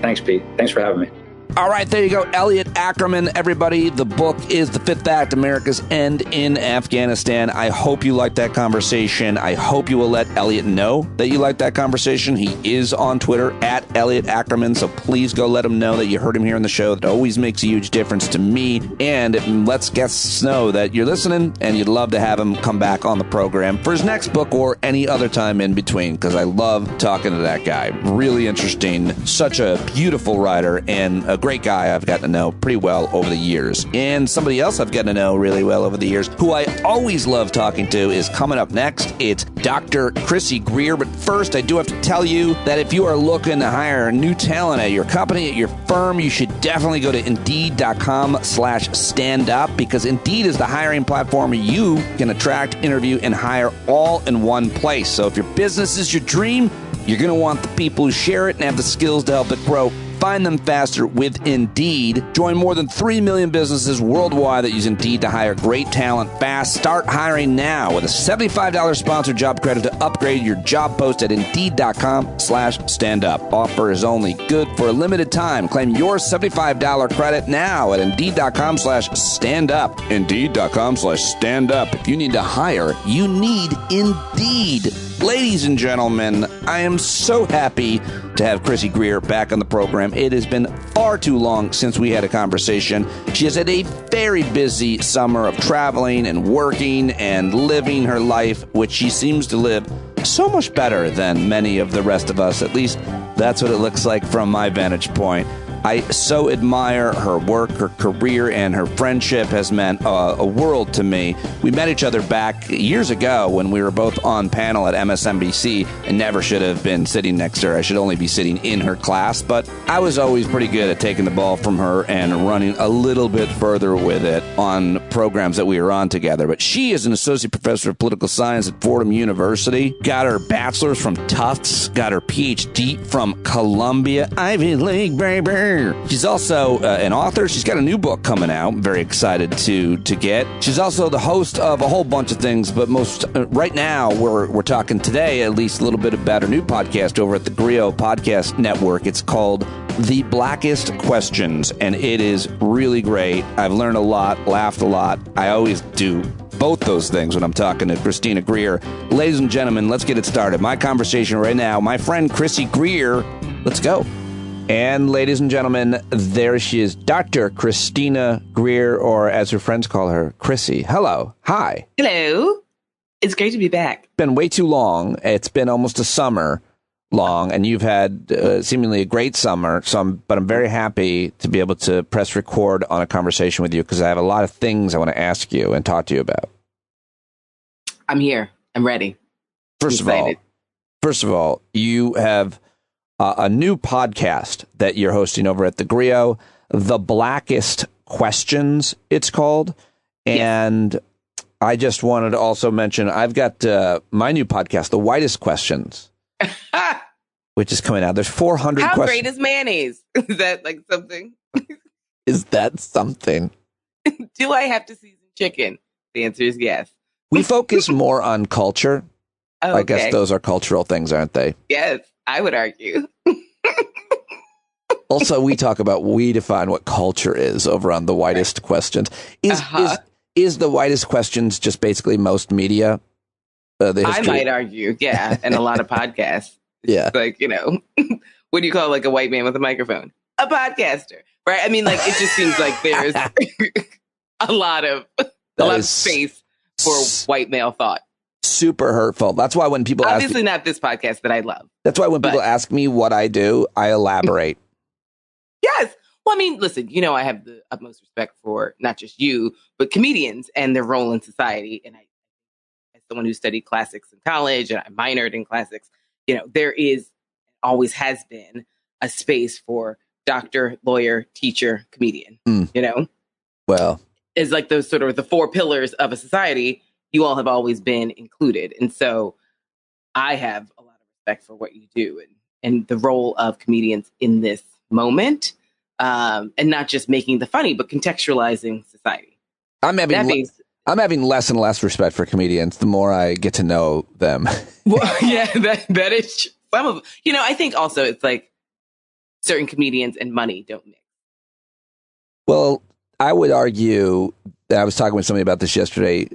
Thanks, Pete. Thanks for having me. All right, there you go. Elliot Ackerman, everybody. The book is The Fifth Act, America's End in Afghanistan. I hope you liked that conversation. I hope you will let Elliot know that you liked that conversation. He is on Twitter at Elliot Ackerman, so please go let him know that you heard him here on the show. That always makes a huge difference to me, and it lets guests know that you're listening and you'd love to have him come back on the program for his next book or any other time in between, because I love talking to that guy. Really interesting. Such a beautiful writer and a great guy I've gotten to know pretty well over the years. And somebody else I've gotten to know really well over the years, who I always love talking to, is coming up next. It's Dr. Chrissy Greer. But first, I do have to tell you that if you are looking to hire new talent at your company, at your firm, you should definitely go to Indeed.com/standup, because Indeed is the hiring platform you can attract, interview, and hire all in one place. So if your business is your dream, you're going to want the people who share it and have the skills to help it grow. Find them faster with Indeed. Join more than 3 million businesses worldwide that use Indeed to hire great talent fast. Start hiring now with a $75 sponsored job credit to upgrade your job post at Indeed.com/standup. Offer is only good for a limited time. Claim your $75 credit now at Indeed.com/standup. Indeed.com/standup. If you need to hire, you need Indeed. Ladies and gentlemen, I am so happy to have Chrissy Greer back on the program. It has been far too long since we had a conversation. She has had a very busy summer of traveling and working and living her life, which she seems to live so much better than many of the rest of us. At least that's what it looks like from my vantage point. I so admire her work, her career, and her friendship has meant a world to me. We met each other back years ago when we were both on panel at MSNBC and never should have been sitting next to her. I should only be sitting in her class, but I was always pretty good at taking the ball from her and running a little bit further with it on programs that we were on together. But she is an associate professor of political science at Fordham University, got her bachelor's from Tufts, got her PhD from Columbia, Ivy League, baby. She's also an author. She's got a new book coming out. I'm very excited to get. She's also the host of a whole bunch of things, but most right now we're talking today at least a little bit about her new podcast over at the Greer Podcast Network. It's called The Blackest Questions, and it is really great. I've learned a lot, laughed a lot. I always do both those things when I'm talking to Christina Greer. Ladies and gentlemen, let's get it started. My conversation right now, my friend Chrissy Greer. Let's go. And ladies and gentlemen, there she is, Dr. Christina Greer, or as her friends call her, Chrissy. Hello. Hi. Hello. It's great to be back. Been way too long. It's been almost a summer long, and you've had seemingly a great summer. But I'm very happy to be able to press record on a conversation with you because I have a lot of things I want to ask you and talk to you about. I'm here. I'm ready. First of all, you have a new podcast that you're hosting over at the Greer, The Blackest Questions, it's called. And yes. I just wanted to also mention, I've got my new podcast, The Whitest Questions, which is coming out. There's 400 questions. How great is mayonnaise? Is that like something? Is that something? Do I have to season chicken? The answer is yes. We focus more on culture. Oh, I guess those are cultural things, aren't they? Yes, I would argue. Also, we define what culture is over on The Whitest Questions. Is The Whitest Questions just basically most media? I might argue, yeah, and a lot of podcasts. Yeah. Like, what do you call like a white man with a microphone? A podcaster, right? I mean, like, it just seems like there's a lot of space for white male thought. Super hurtful. That's why when people obviously not this podcast that I love. That's why when people ask me what I do, I elaborate. Yes. Well, I mean, listen, I have the utmost respect for not just you, but comedians and their role in society. And I, as someone who studied classics in college and I minored in classics, there always has been a space for doctor, lawyer, teacher, comedian, Well, it's like those sort of the four pillars of a society. You all have always been included. And so I have a lot of respect for what you do and the role of comedians in this moment, and not just making the funny, but contextualizing society. I'm having less and less respect for comedians the more I get to know them. Well, yeah, that is some of, I think also it's like certain comedians and money don't mix. Well, I would argue that I was talking with somebody about this yesterday.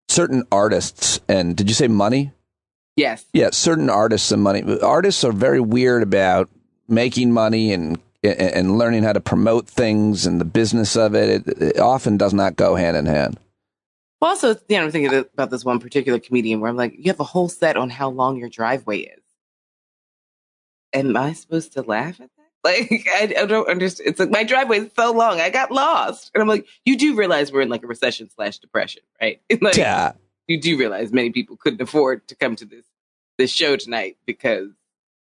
Certain artists, and did you say money? Yes. Yeah, certain artists and money. Artists are very weird about making money and learning how to promote things and the business of it. It often does not go hand in hand. Well, also, I'm thinking about this one particular comedian where I'm like, you have a whole set on how long your driveway is. Am I supposed to laugh at that? Like, I don't understand. It's like my driveway is so long. I got lost. And I'm like, you do realize we're in like a recession/depression, right? Like, Yeah. you do realize many people couldn't afford to come to this show tonight because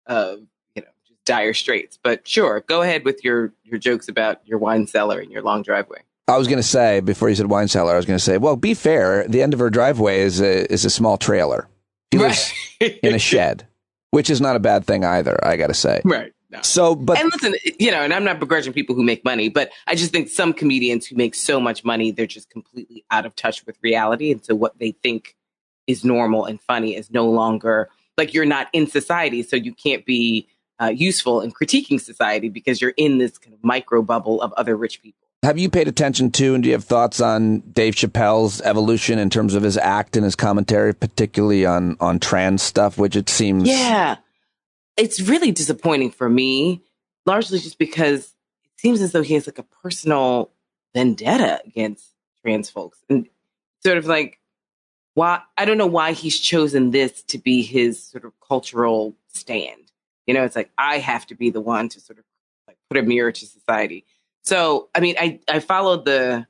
of, just dire straits. But sure, go ahead with your jokes about your wine cellar and your long driveway. I was going to say, before you said wine cellar, I was going to say, well, be fair. The end of her driveway is a small trailer. She lives in a shed, which is not a bad thing either, I got to say. Right. No. So, but and listen, and I'm not begrudging people who make money, but I just think some comedians who make so much money, they're just completely out of touch with reality. And so what they think is normal and funny is no longer, like, you're not in society. So you can't be useful in critiquing society because you're in this kind of micro bubble of other rich people. have you paid attention to, and do you have thoughts on Dave Chappelle's evolution in terms of his act and his commentary, particularly on trans stuff, which it seems... Yeah. It's really disappointing for me, largely just because it seems as though he has like a personal vendetta against trans folks. And sort of like, why, I don't know why he's chosen this to be his sort of cultural stand. It's like, I have to be the one to sort of like put a mirror to society. So, I mean, I followed the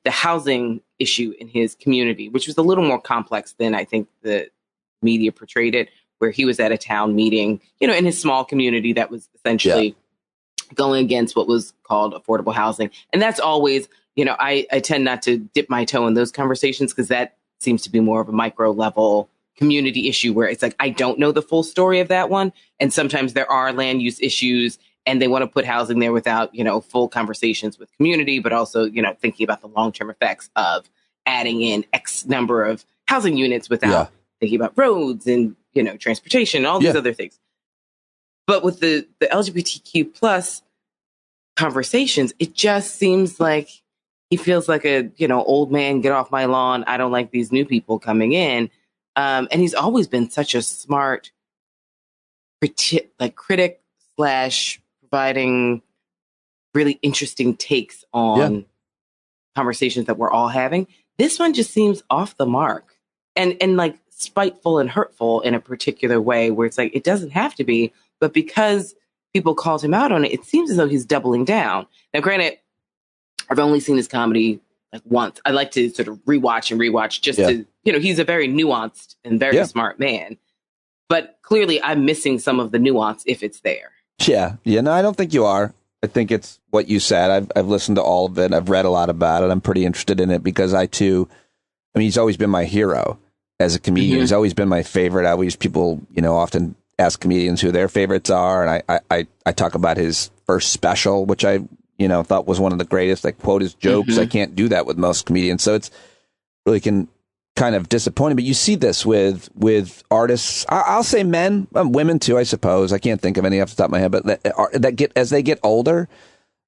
housing issue in his community, which was a little more complex than I think the media portrayed it, where he was at a town meeting, in his small community that was essentially going against what was called affordable housing. And that's always, I tend not to dip my toe in those conversations because that seems to be more of a micro level community issue where it's like, I don't know the full story of that one. And sometimes there are land use issues and they want to put housing there without, full conversations with community, but also, thinking about the long-term effects of adding in X number of housing units without thinking about roads and, transportation, all these other things. But with the LGBTQ plus conversations, it just seems like he feels like a, old man, get off my lawn. I don't like these new people coming in. And he's always been such a smart critic / providing really interesting takes on conversations that we're all having. This one just seems off the mark and like spiteful and hurtful in a particular way where it's like, it doesn't have to be, but because people called him out on it, it seems as though he's doubling down. Now, granted, I've only seen his comedy like once. I like to sort of rewatch just to, he's a very nuanced and very smart man, but clearly I'm missing some of the nuance if it's there. Yeah. No, I don't think you are. I think it's what you said. I've listened to all of it. I've read a lot about it. I'm pretty interested in it because he's always been my hero as a comedian. Mm-hmm. He's always been my favorite. People, often ask comedians who their favorites are. And I talk about his first special, which I, thought was one of the greatest. I quote his jokes. Mm-hmm. I can't do that with most comedians. So it's really kind of disappointing. But you see this with artists. I'll say men, women too, I suppose. I can't think of any off the top of my head, but as they get older,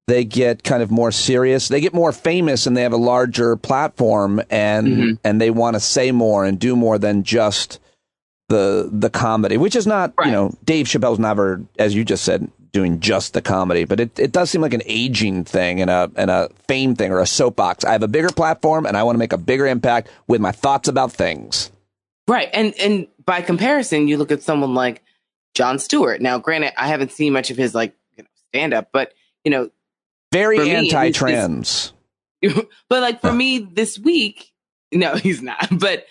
they get kind of more serious. They get more famous and they have a larger platform and they want to say more and do more than just the comedy, which is not, Dave Chappelle's never, as you just said, doing just the comedy, but it does seem like an aging thing and a fame thing or a soapbox. I have a bigger platform and I want to make a bigger impact with my thoughts about things. Right. And by comparison, you look at someone like Jon Stewart. Now, granted, I haven't seen much of his stand up, but very anti-trans. But for me this week, no, he's not. But,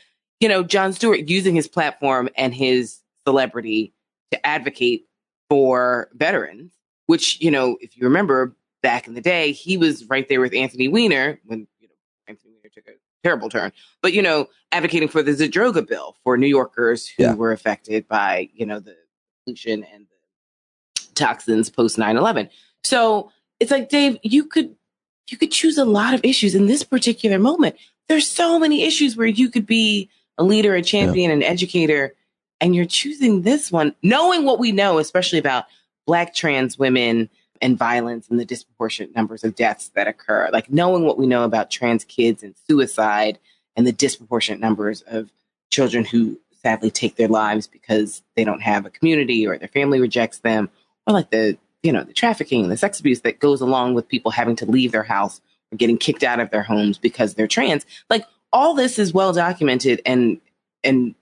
Jon Stewart using his platform and his celebrity to advocate for veterans, which, if you remember back in the day, he was right there with Anthony Weiner when, Anthony Weiner took a terrible turn, but, advocating for the Zadroga bill for New Yorkers who were affected by, the pollution and the toxins post 9/11. So it's like, Dave, you could choose a lot of issues in this particular moment. There's so many issues where you could be a leader, a champion, an educator, and you're choosing this one, knowing what we know, especially about Black trans women and violence and the disproportionate numbers of deaths that occur, like knowing what we know about trans kids and suicide and the disproportionate numbers of children who sadly take their lives because they don't have a community or their family rejects them, or like the trafficking, the sex abuse that goes along with people having to leave their house or getting kicked out of their homes because they're trans. Like all this is well documented and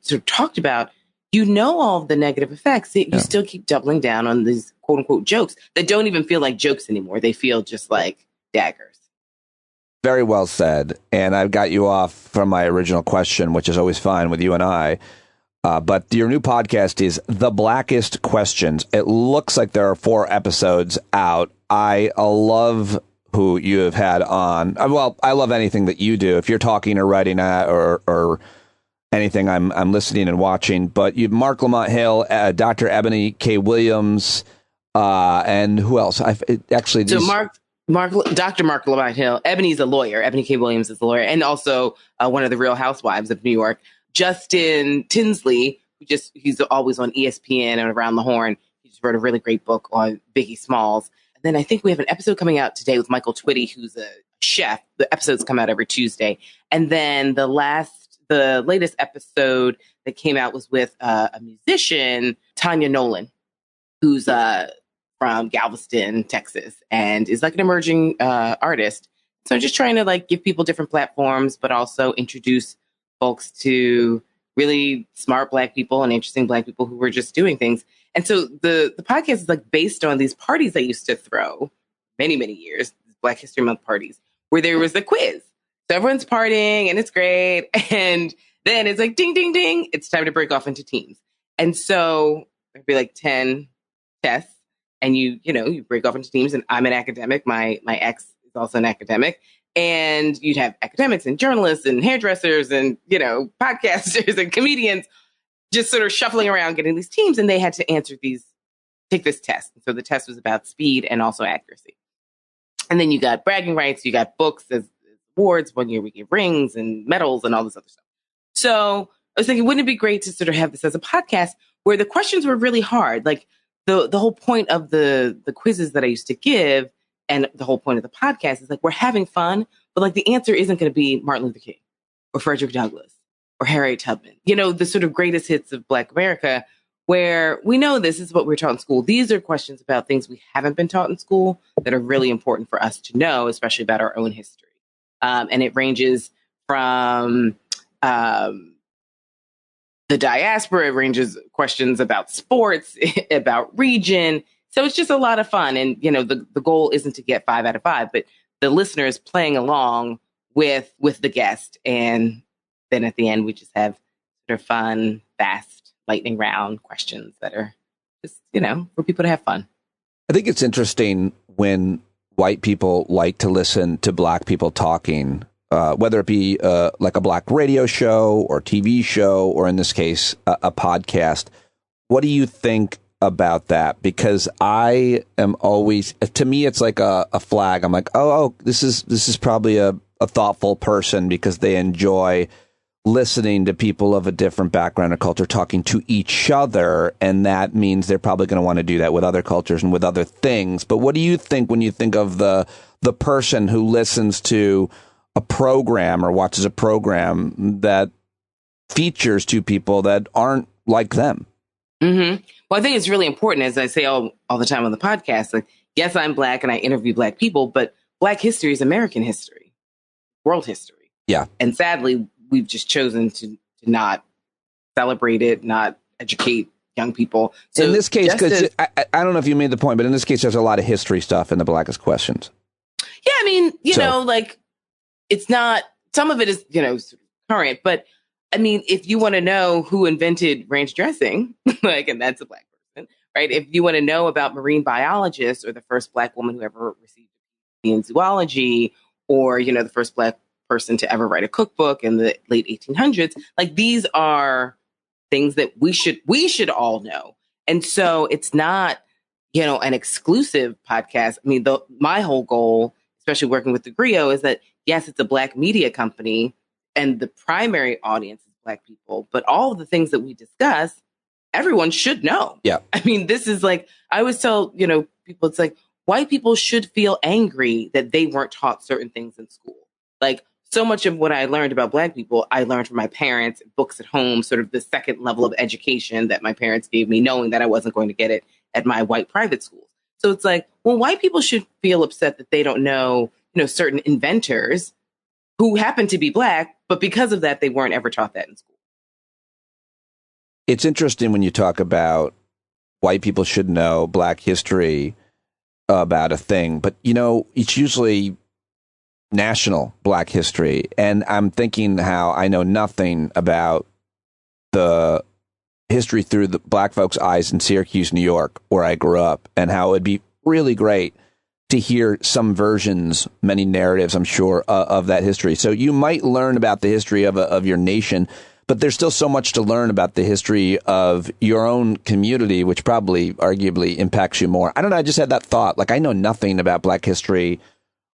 sort of talked about. All of the negative effects, yet you still keep doubling down on these quote unquote jokes that don't even feel like jokes anymore. They feel just like daggers. Very well said. And I've got you off from my original question, which is always fine with you and I. But your new podcast is The Blackest Questions. It looks like there are 4 episodes out. I love who you have had on. Well, I love anything that you do. If you're talking or writing or anything, I'm listening and watching. But you've Mark Lamont Hill, Dr. Ebony K. Williams, and who else? Dr. Mark Lamont Hill. Ebony's a lawyer. Ebony K. Williams is a lawyer, and also one of the Real Housewives of New York. Justin Tinsley, he's always on ESPN and Around the Horn. He just wrote a really great book on Biggie Smalls. And then I think we have an episode coming out today with Michael Twitty, who's a chef. The episodes come out every Tuesday. And then the latest episode that came out was with a musician, Tanya Nolan, who's from Galveston, Texas, and is like an emerging artist. So I'm just trying to like give people different platforms, but also introduce folks to really smart Black people and interesting Black people who were just doing things. And so the podcast is like based on these parties I used to throw many, many years, Black History Month parties, where there was a quiz. So everyone's partying and it's great. And then it's like, ding, ding, ding. It's time to break off into teams. And so there'd be like 10 tests and you break off into teams, and I'm an academic. My ex is also an academic. And you'd have academics and journalists and hairdressers and, podcasters and comedians just sort of shuffling around getting these teams. And they had to take this test. And so the test was about speed and also accuracy. And then you got bragging rights. You got books as awards. 1 year we give rings and medals and all this other stuff. So I was thinking, wouldn't it be great to sort of have this as a podcast where the questions were really hard? Like the whole point of the quizzes that I used to give, and the whole point of the podcast is like, we're having fun, but like the answer isn't going to be Martin Luther King or Frederick Douglass or Harriet Tubman, the sort of greatest hits of Black America, where we know this is what we're taught in school. These are questions about things we haven't been taught in school that are really important for us to know, especially about our own history. And it ranges from the diaspora, it ranges questions about sports, about region. So it's just a lot of fun. And, the goal isn't to get 5 out of 5, but the listeners playing along with the guest. And then at the end, we just have sort of fun, fast, lightning round questions that are just, for people to have fun. I think it's interesting when white people like to listen to Black people talking, whether it be like a Black radio show or TV show, or in this case, a podcast. What do you think about that? Because I am always, to me, it's like a flag. I'm like, oh, this is probably a thoughtful person because they enjoy listening to people of a different background or culture talking to each other. And that means they're probably going to want to do that with other cultures and with other things. But what do you think when you think of the person who listens to a program or watches a program that features two people that aren't like them? Mm-hmm. Well, I think it's really important, as I say all the time on the podcast, like, yes, I'm Black and I interview Black people, but Black history is American history, world history. Yeah. And sadly, we've just chosen to not celebrate it, not educate young people. So in this case, because I don't know if you made the point, but in this case, there's a lot of history stuff in the Blackest Questions. Yeah, I mean, like, it's not, some of it is, current, but I mean, if you want to know who invented ranch dressing, like, and that's a Black person, right? If you want to know about marine biologists or the first Black woman who ever received a PhD in zoology, or, the first Black person to ever write a cookbook in the late 1800s, like, these are things that we should all know. And so it's not, an exclusive podcast. I mean, my whole goal, especially working with the Greer, is that, yes, it's a Black media company and the primary audience is Black people, but all of the things that we discuss, everyone should know. Yeah. I mean, this is like, I always tell, people, it's like, white people should feel angry that they weren't taught certain things in school. Like, so much of what I learned about Black people, I learned from my parents, books at home, sort of the second level of education that my parents gave me, knowing that I wasn't going to get it at my white private schools. So it's like, well, white people should feel upset that they don't know, certain inventors who happen to be Black, but because of that, they weren't ever taught that in school. It's interesting when you talk about white people should know Black history about a thing, but it's usually national Black history. And I'm thinking how I know nothing about the history through the Black folks' eyes in Syracuse, New York, where I grew up, and how it'd be really great to hear some versions, many narratives, I'm sure, of that history. So you might learn about the history of your nation, but there's still so much to learn about the history of your own community, which probably arguably impacts you more. I don't know. I just had that thought. Like, I know nothing about Black history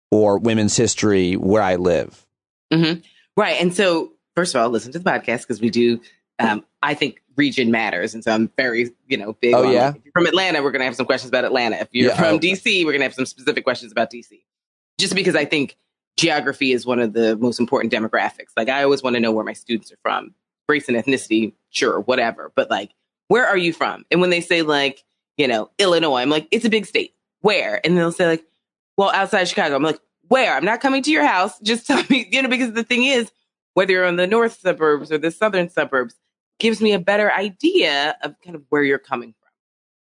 or women's history where I live. Mm-hmm. Right. And so, first of all, listen to the podcast, because we do, I think region matters. And so I'm very, big on, if you're from Atlanta, we're going to have some questions about Atlanta. If you're from DC, we're going to have some specific questions about DC. Just because I think geography is one of the most important demographics. Like, I always want to know where my students are from. Race and ethnicity, sure, whatever. But like, where are you from? And when they say like, Illinois, I'm like, it's a big state. Where? And they'll say like, well, outside Chicago. I'm like, where? I'm not coming to your house. Just tell me, because the thing is, whether you're in the north suburbs or the southern suburbs, gives me a better idea of kind of where you're coming from.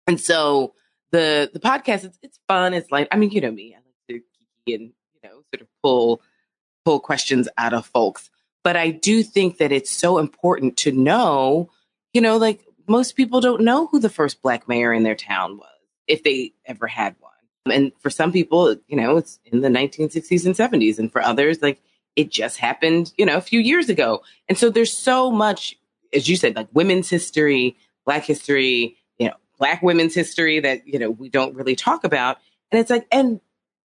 And so the podcast, it's fun. It's like, I mean, you know me, I like to kiki and, sort of pull questions out of folks. But I do think that it's so important to know, like, most people don't know who the first Black mayor in their town was, if they ever had one. And for some people, it's in the 1960s and 70s. And for others, like, it just happened, a few years ago. And so there's so much, as you said, like women's history, Black history, Black women's history that, we don't really talk about. And it's like, and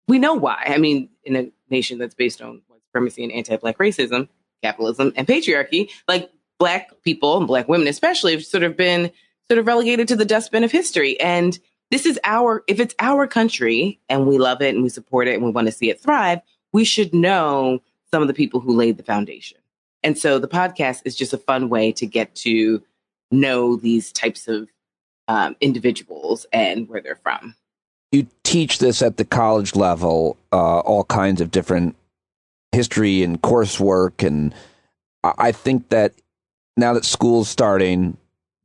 we know why. I mean, in a nation that's based on white supremacy and anti-Black racism, capitalism, and patriarchy, like, Black people and Black women especially have sort of been relegated to the dustbin of history. And this is if it's our country and we love it and we support it and we want to see it thrive, we should know some of the people who laid the foundation. And so the podcast is just a fun way to get to know these types of individuals and where they're from. You teach this at the college level, all kinds of different history and coursework. And I think that now that school's starting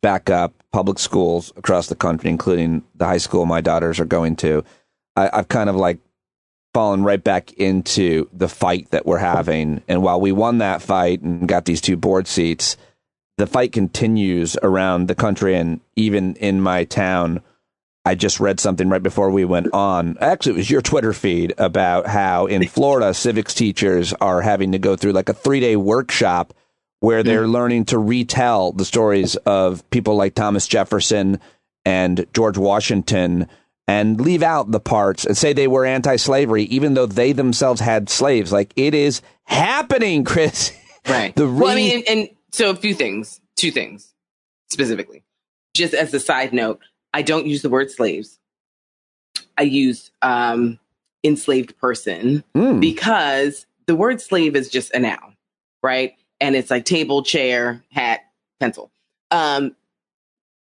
back up, public schools across the country, including the high school my daughters are going to, I've kind of like fallen right back into the fight that we're having. And while we won that fight and got these 2 board seats, the fight continues around the country. And even in my town, I just read something right before we went on. Actually, it was your Twitter feed about how in Florida, civics teachers are having to go through like a 3-day workshop where they're learning to retell the stories of people like Thomas Jefferson and George Washington and leave out the parts and say they were anti-slavery, even though they themselves had slaves. Like, it is happening, Chris. Right. Well, I mean, and so two things specifically. Just as a side note, I don't use the word slaves. I use enslaved person because the word slave is just a noun, right? And it's like table, chair, hat, pencil.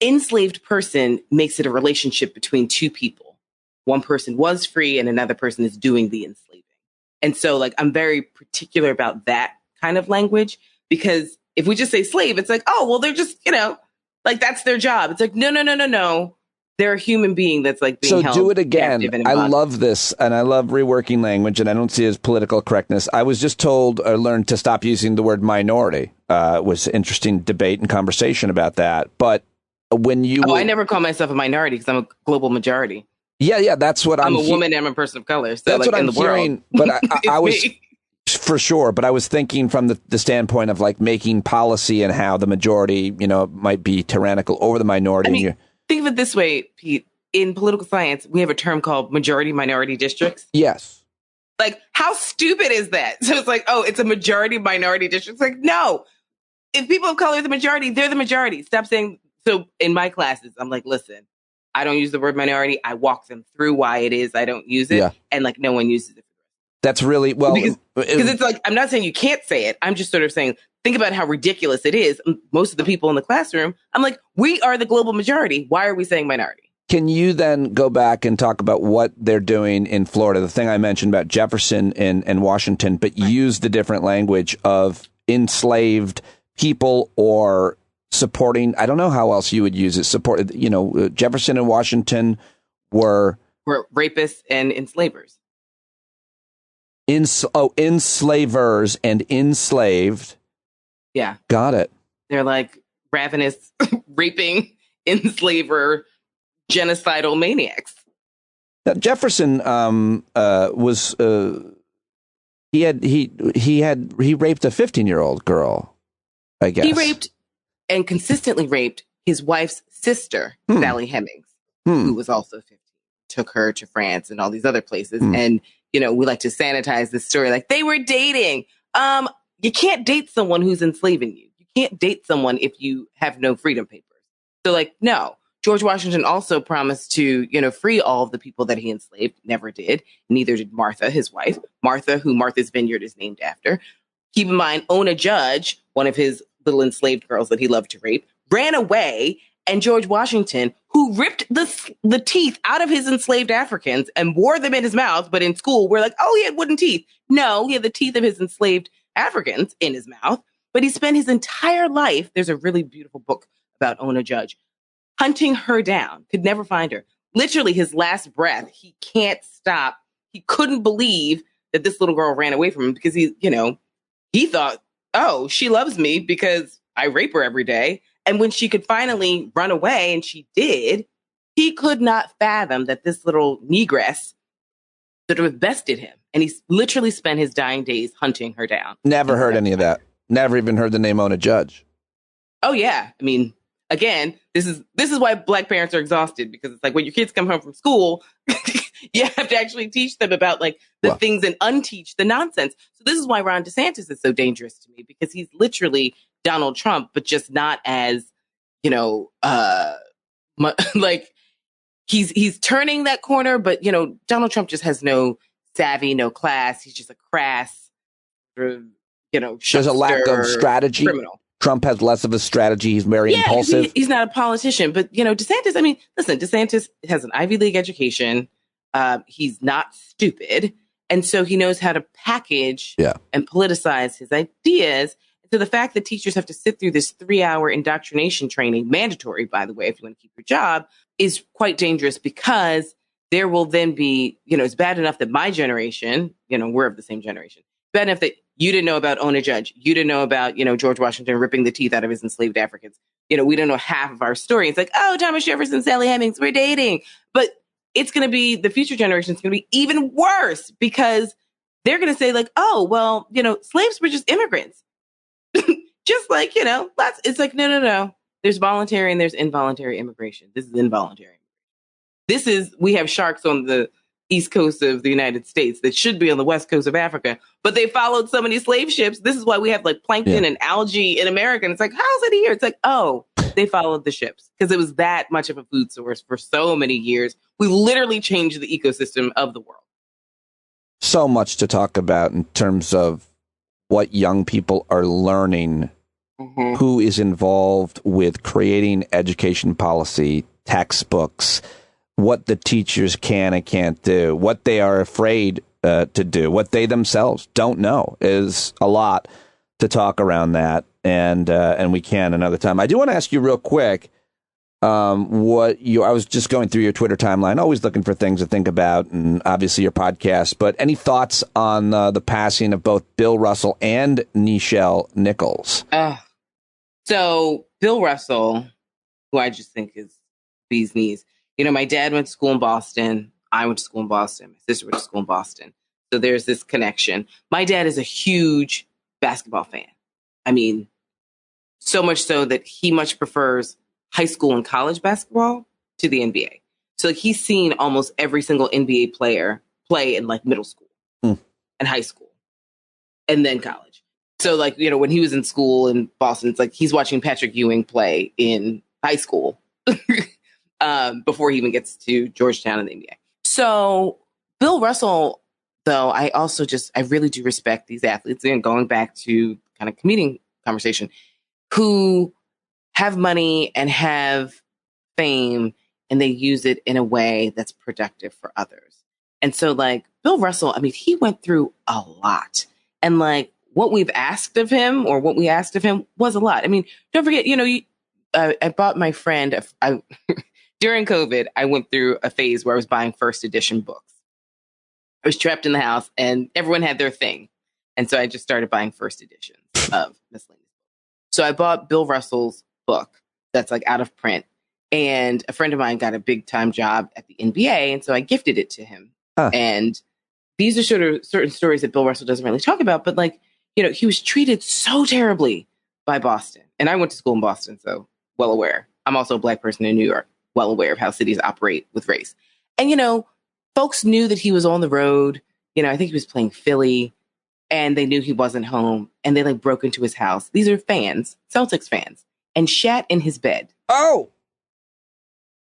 Enslaved person makes it a relationship between 2 people. One person was free and another person is doing the enslaving. And so, like, I'm very particular about that kind of language, because if we just say slave, it's like, oh, well, they're just, like, that's their job. It's like, no. They're a human being that's like being held. So do it again. I love this, and I love reworking language, and I don't see it as political correctness. I was just told or learned to stop using the word minority. It was interesting debate and conversation about that. But when you... I never call myself a minority because I'm a global majority. Yeah, that's what I'm... a woman and I'm a person of color. So, that's like, what I'm hearing, but I was... me. For sure, but I was thinking from the standpoint of like making policy and how the majority, might be tyrannical over the minority. I mean, think of it this way, Pete. In political science, we have a term called majority-minority districts. Yes. Like, how stupid is that? So it's like, oh, it's a majority-minority district. It's like, no. If people of color are the majority, they're the majority. Stop saying... So in my classes, I'm like, listen, I don't use the word minority. I walk them through why it is I don't use it. Yeah. And like, no one uses it. That's really, well... Because it's like, I'm not saying you can't say it. I'm just sort of saying, think about how ridiculous it is. Most of the people in the classroom, I'm like, we are the global majority. Why are we saying minority? Can you then go back and talk about what they're doing in Florida? The thing I mentioned about Jefferson and Washington, but use the different language of enslaved people or supporting, I don't know how else you would use it. Jefferson and Washington were rapists and enslavers. Enslavers and enslaved. Yeah. Got it. They're like ravenous, raping, enslaver, genocidal maniacs. Now, Jefferson was he raped a 15-year-old girl, I guess. He raped and consistently raped his wife's sister, Sally Hemings, who was also 15. Took her to France and all these other places. And, we like to sanitize this story like they were dating. You can't date someone who's enslaving you. You can't date someone if you have no freedom papers. So no. George Washington also promised to, free all of the people that he enslaved. Never did. Neither did Martha, his wife. Martha, who Martha's Vineyard is named after. Keep in mind, Ona Judge, one of his little enslaved girls that he loved to rape, ran away. And George Washington, who ripped the teeth out of his enslaved Africans and wore them in his mouth, but in school, we're like, oh, he had wooden teeth. No, he had the teeth of his enslaved Africans in his mouth. But he spent his entire life, there's a really beautiful book about Ona Judge, hunting her down, could never find her. Literally his last breath, he can't stop. He couldn't believe that this little girl ran away from him because he thought, oh, she loves me because I rape her every day. And when she could finally run away, and she did, he could not fathom that this little negress sort of bested him. And he literally spent his dying days hunting her down. Never heard any of that. Never even heard the name Ona Judge. Oh, yeah. I mean, again, this is why Black parents are exhausted, because it's like when your kids come home from school, you have to actually teach them about the things and unteach the nonsense. So this is why Ron DeSantis is so dangerous to me, because he's literally Donald Trump, but just not as, he's turning that corner, but, Donald Trump just has no savvy, no class. He's just a crass, there's a lack of strategy. Criminal. Trump has less of a strategy. He's very impulsive. He's not a politician, but, DeSantis, DeSantis has an Ivy League education. He's not stupid. And so he knows how to package and politicize his ideas. So the fact that teachers have to sit through this 3-hour indoctrination training, mandatory, by the way, if you want to keep your job, is quite dangerous, because there will then be, it's bad enough that my generation, we're of the same generation, bad enough that you didn't know about Ona Judge. You didn't know about, George Washington ripping the teeth out of his enslaved Africans. We don't know half of our story. It's like, oh, Thomas Jefferson, Sally Hemings, we're dating. But it's going to be, the future generation is going to be even worse, because they're going to say oh, well, slaves were just immigrants. Just it's like, no. There's voluntary and there's involuntary immigration. This is involuntary. We have sharks on the east coast of the United States that should be on the west coast of Africa, but they followed so many slave ships. This is why we have plankton and algae in America. And it's like, how's it here? It's like, oh, they followed the ships because it was that much of a food source for so many years. We literally changed the ecosystem of the world. So much to talk about in terms of what young people are learning, who is involved with creating education policy, textbooks, what the teachers can and can't do, what they are afraid to do, what they themselves don't know. Is a lot to talk around that, and we can another time. I do want to ask you real quick, I was just going through your Twitter timeline, always looking for things to think about, and obviously your podcast, but any thoughts on the passing of both Bill Russell and Nichelle Nichols? So Bill Russell, who I just think is bee's knees. My dad went to school in Boston. I went to school in Boston. My sister went to school in Boston. So there's this connection. My dad is a huge basketball fan. So much so that he much prefers high school and college basketball to the NBA. So he's seen almost every single NBA player play in middle school and high school and then college. So when he was in school in Boston, it's like he's watching Patrick Ewing play in high school before he even gets to Georgetown in the NBA. So Bill Russell, though, I really do respect these athletes, and going back to kind of comedian conversation, who have money and have fame, and they use it in a way that's productive for others. And so Bill Russell, he went through a lot, and what we've asked of him, or what we asked of him, was a lot. Don't forget, I bought my friend, during COVID, I went through a phase where I was buying first edition books. I was trapped in the house and everyone had their thing. And so I just started buying first editions of miscellaneous books. So I bought Bill Russell's book that's like out of print. And a friend of mine got a big time job at the NBA. And so I gifted it to him. And these are sort of certain stories that Bill Russell doesn't really talk about. But like, he was treated so terribly by Boston. And I went to school in Boston, so well aware. I'm also a Black person in New York, well aware of how cities operate with race. And, folks knew that he was on the road. I think he was playing Philly. And they knew he wasn't home. And they like broke into his house. These are fans, Celtics fans, and shat in his bed. Oh!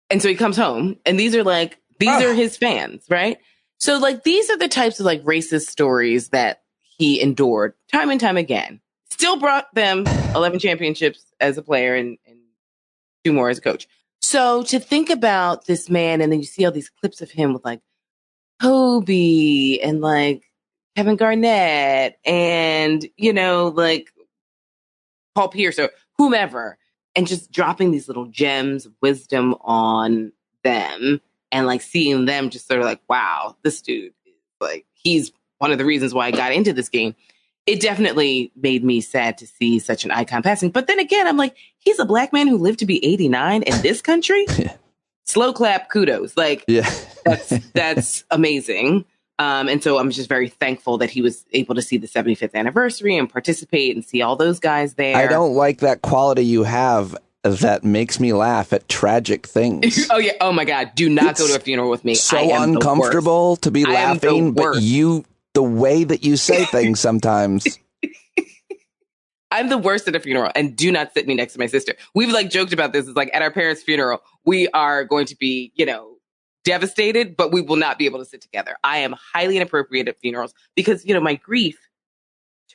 And so he comes home, and these are his fans, right? So like, these are the types of like racist stories that he endured time and time again. Still brought them 11 championships as a player and 2 more as a coach. So to think about this man, and then you see all these clips of him with like Kobe and like Kevin Garnett and, like Paul Pierce or whomever, and just dropping these little gems of wisdom on them and like seeing them just sort of like, wow, this dude is like, he's one of the reasons why I got into this game. It definitely made me sad to see such an icon passing. But then again, I'm like, he's a Black man who lived to be 89 in this country. Slow clap, kudos. Like, that's amazing. And so I'm just very thankful that he was able to see the 75th anniversary and participate and see all those guys there. I don't like that quality you have that makes me laugh at tragic things. Oh, yeah. Oh, my God. Do not go to a funeral with me. So uncomfortable to be laughing, but the way that you say things sometimes. I'm the worst at a funeral, and do not sit me next to my sister. We've like joked about this. It's like at our parents' funeral, we are going to be, devastated, but we will not be able to sit together. I am highly inappropriate at funerals because, my grief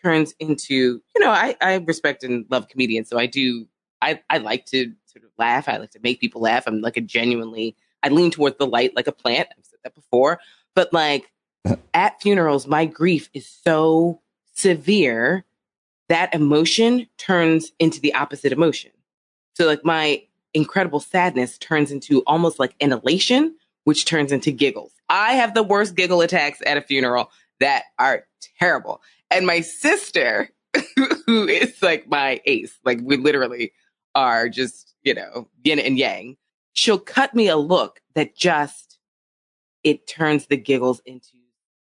turns into, I respect and love comedians. So I like to sort of laugh. I like to make people laugh. I'm like I lean towards the light like a plant. I've said that before, but like at funerals, my grief is so severe that emotion turns into the opposite emotion. So like my incredible sadness turns into almost like an elation, which turns into giggles. I have the worst giggle attacks at a funeral that are terrible. And my sister, who is like my ace, like we literally are just, yin and yang, she'll cut me a look that just, it turns the giggles into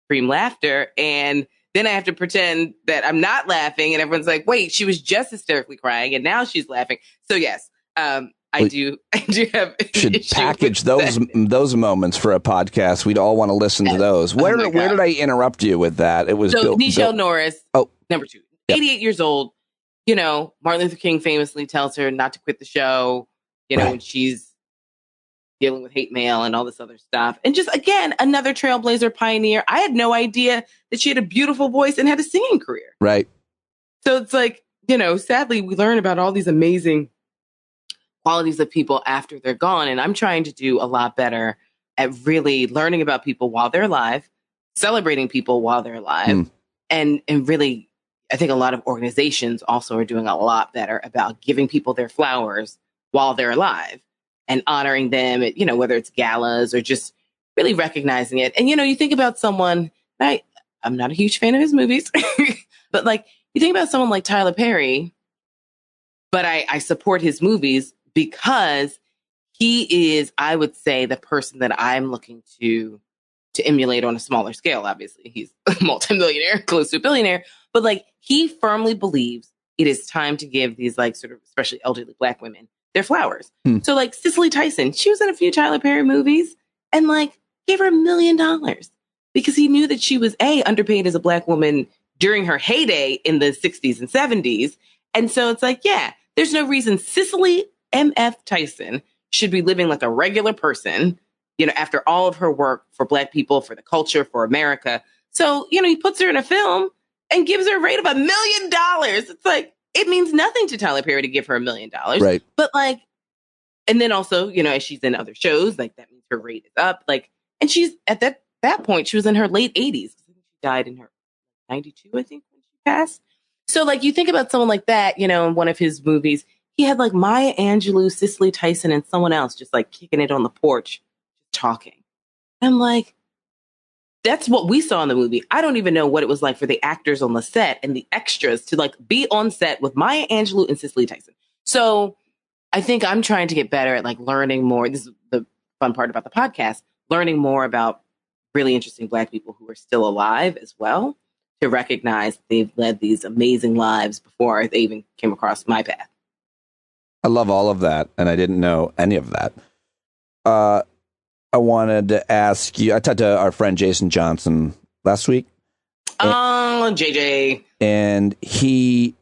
scream laughter. And then I have to pretend that I'm not laughing. And everyone's like, wait, she was just hysterically crying and now she's laughing. So yes, I do have should package those moments for a podcast. We'd all want to listen to those. Where did I interrupt you with that? It was Nichelle Norris. Oh, number 2, 88 years old. Martin Luther King famously tells her not to quit the show. When she's dealing with hate mail and all this other stuff. And just again, another trailblazer pioneer. I had no idea that she had a beautiful voice and had a singing career. Right. So it's like, sadly, we learn about all these amazing qualities of people after they're gone. And I'm trying to do a lot better at really learning about people while they're alive, celebrating people while they're alive. And really, I think a lot of organizations also are doing a lot better about giving people their flowers while they're alive and honoring them at, whether it's galas or just really recognizing it. And, you think about someone, I'm not a huge fan of his movies, but like you think about someone like Tyler Perry, but I support his movies because he is, I would say, the person that I'm looking to emulate on a smaller scale. Obviously, he's a multimillionaire, close to a billionaire, but like he firmly believes it is time to give these like sort of especially elderly Black women their flowers. So like Cicely Tyson, she was in a few Tyler Perry movies and like gave her $1 million because he knew that she was underpaid as a Black woman during her heyday in the 60s and 70s. And so it's like, yeah, there's no reason Cicely M.F. Tyson should be living like a regular person, after all of her work for Black people, for the culture, for America. So, he puts her in a film and gives her a rate of $1 million. It's like, it means nothing to Tyler Perry to give her $1 million. Right. But like, and then also, as she's in other shows, like that means her rate is up. Like, and she's at that point, she was in her late 80s. She died in her 92, I think, when she passed. So like, you think about someone like that, in one of his movies, he had like Maya Angelou, Cicely Tyson, and someone else just like kicking it on the porch, talking. I'm like, that's what we saw in the movie. I don't even know what it was like for the actors on the set and the extras to like be on set with Maya Angelou and Cicely Tyson. So I think I'm trying to get better at like learning more. This is the fun part about the podcast, learning more about really interesting Black people who are still alive as well, to recognize they've led these amazing lives before they even came across my path. I love all of that, and I didn't know any of that. I wanted to ask you, I talked to our friend Jason Johnson last week. JJ. And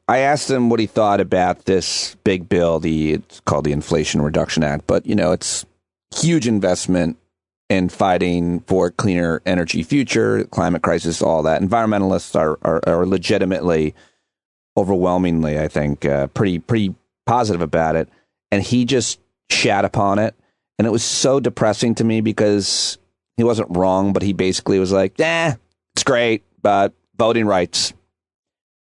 I asked him what he thought about this big bill, it's called the Inflation Reduction Act, but, it's huge investment in fighting for cleaner energy future, climate crisis, all that. Environmentalists are legitimately, overwhelmingly, I think, pretty positive about it. And he just shat upon it. And it was so depressing to me because he wasn't wrong, but he basically was like, it's great, but voting rights.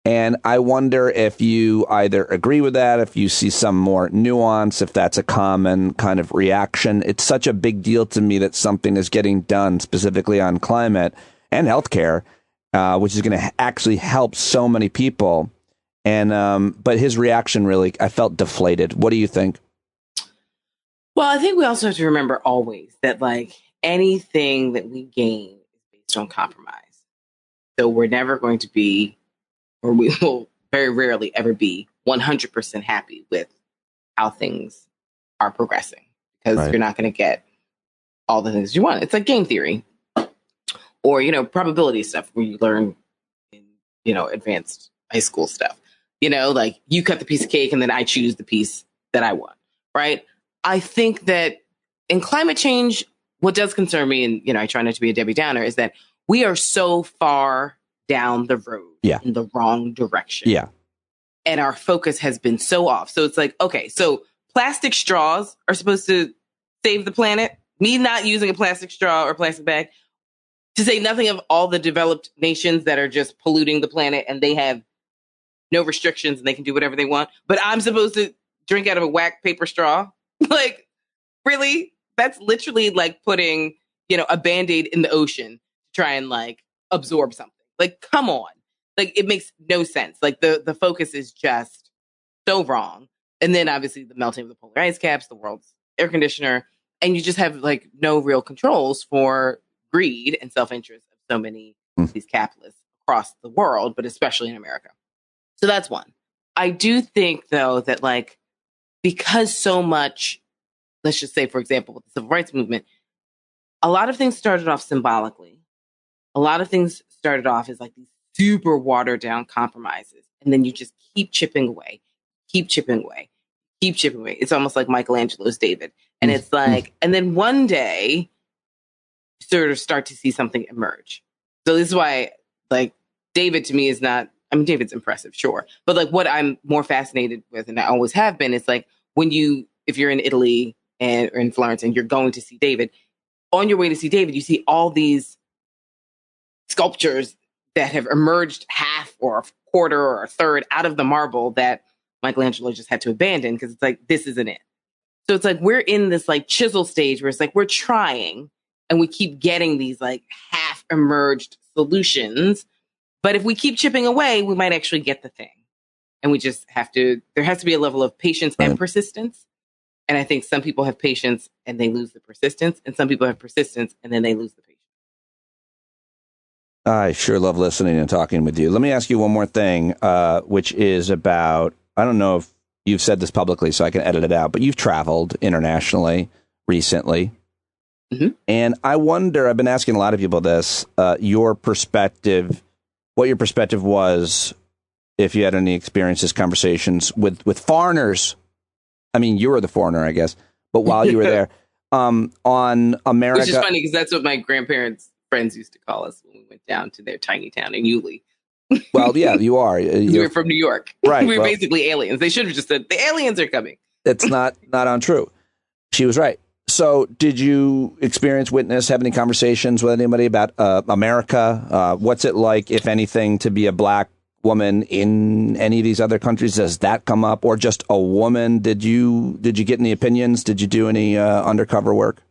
And I wonder if you either agree with that, if you see some more nuance, if that's a common kind of reaction. It's such a big deal to me that something is getting done specifically on climate and healthcare, which is going to actually help so many people. And but his reaction really, I felt deflated. What do you think? Well, I think we also have to remember always that like anything that we gain is based on compromise. So we're never going to be, or we will very rarely ever be 100% happy with how things are progressing, because you're not going to get all the things you want. It's like game theory or, probability stuff where you learn in, advanced high school stuff, like you cut the piece of cake and then I choose the piece that I want. Right. I think that in climate change, what does concern me, and, I try not to be a Debbie Downer, is that we are so far down the road in the wrong direction. Yeah. And our focus has been so off. So it's like, okay, so plastic straws are supposed to save the planet. Me not using a plastic straw or plastic bag, to say nothing of all the developed nations that are just polluting the planet and they have no restrictions and they can do whatever they want. But I'm supposed to drink out of a whack paper straw. Like, really? That's literally like putting, a Band-Aid in the ocean to try and like absorb something. Like, come on. Like, it makes no sense. Like, the focus is just so wrong. And then obviously the melting of the polar ice caps, the world's air conditioner, and you just have like no real controls for greed and self-interest of so many of these capitalists across the world, but especially in America. So that's one. I do think, though, that like, because so much, let's just say, for example, with the civil rights movement, a lot of things started off symbolically. A lot of things started off as like these super watered down compromises. And then you just keep chipping away, keep chipping away, keep chipping away. It's almost like Michelangelo's David. And it's like, and then one day, sort of start to see something emerge. So this is why, like, David to me is not, I mean, David's impressive, sure. But like what I'm more fascinated with, and I always have been, is like if you're in Italy or in Florence and you're going to see David, on your way to see David, you see all these sculptures that have emerged half or a quarter or a third out of the marble that Michelangelo just had to abandon because it's like, this isn't it. So it's like we're in this like chisel stage where it's like we're trying and we keep getting these like half emerged solutions. But if we keep chipping away, we might actually get the thing. And we just there has to be a level of patience and persistence. And I think some people have patience and they lose the persistence. And some people have persistence and then they lose the patience. I sure love listening and talking with you. Let me ask you one more thing, which is about, I don't know if you've said this publicly so I can edit it out, but you've traveled internationally recently. Mm-hmm. And I wonder, I've been asking a lot of people this, your perspective, what your perspective was if you had any experiences, conversations with foreigners. I mean, you were the foreigner, I guess, but while you were there, on America. Which is funny because that's what my grandparents' friends used to call us when we went down to their tiny town in Yulee. Well, yeah, you are. We were from New York. Right. We were basically aliens. They should have just said, the aliens are coming. It's not untrue. She was right. So did you witness, have any conversations with anybody about America? What's it like, if anything, to be a black woman in any of these other countries? Does that come up, or just a woman? Did you get any opinions? Did you do any undercover work?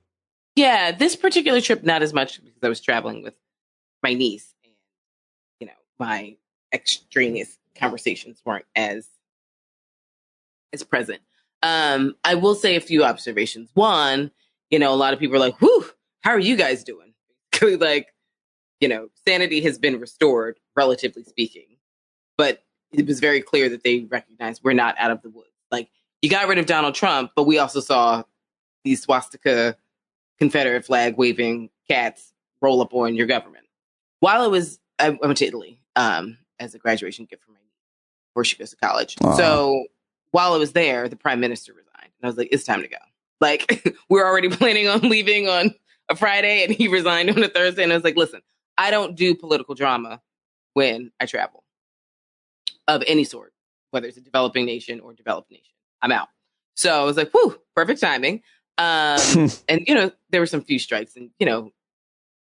Yeah, this particular trip, not as much because I was traveling with my niece, and my extraneous conversations weren't as present. I will say a few observations. One, a lot of people are like, "Whew, how are you guys doing?" Like, sanity has been restored, relatively speaking, but it was very clear that they recognized we're not out of the woods. Like, you got rid of Donald Trump, but we also saw these swastika Confederate flag waving cats roll up on your government. While I went to Italy as a graduation gift for my niece before she goes to college. Aww. So while I was there, the prime minister resigned. And I was like, it's time to go. Like, we're already planning on leaving on a Friday, and he resigned on a Thursday. And I was like, listen, I don't do political drama when I travel of any sort, whether it's a developing nation or developed nation. I'm out. So I was like, whew, perfect timing. And, there were some few strikes, and,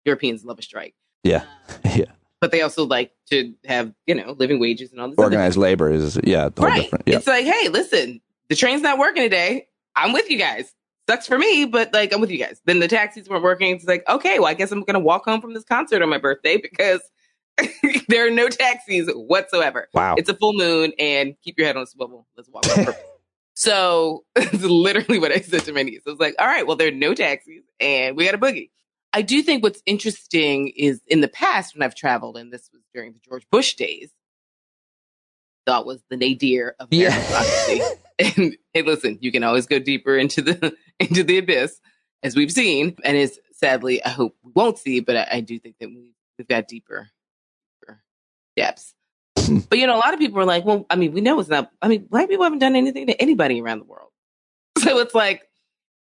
Europeans love a strike. Yeah. Yeah. But they also like to have, living wages and all this. Organized labor is, whole right. different. Yeah. It's like, hey, listen, the train's not working today. I'm with you guys. Sucks for me, but I'm with you guys. Then the taxis weren't working. It's like, okay, well, I guess I'm going to walk home from this concert on my birthday because there are no taxis whatsoever. Wow. It's a full moon, and keep your head on a swivel. Let's walk over. So it's literally what I said to my niece. I was like, all right, well, there are no taxis, and we got a boogie. I do think what's interesting is in the past when I've traveled, and this was during the George Bush days, thought was the nadir of democracy. And hey, listen, you can always go deeper into the abyss, as we've seen, and as sadly I hope we won't see, but I do think that we've got deeper depths. But a lot of people are like, well, we know it's not. Black people haven't done anything to anybody around the world. So it's like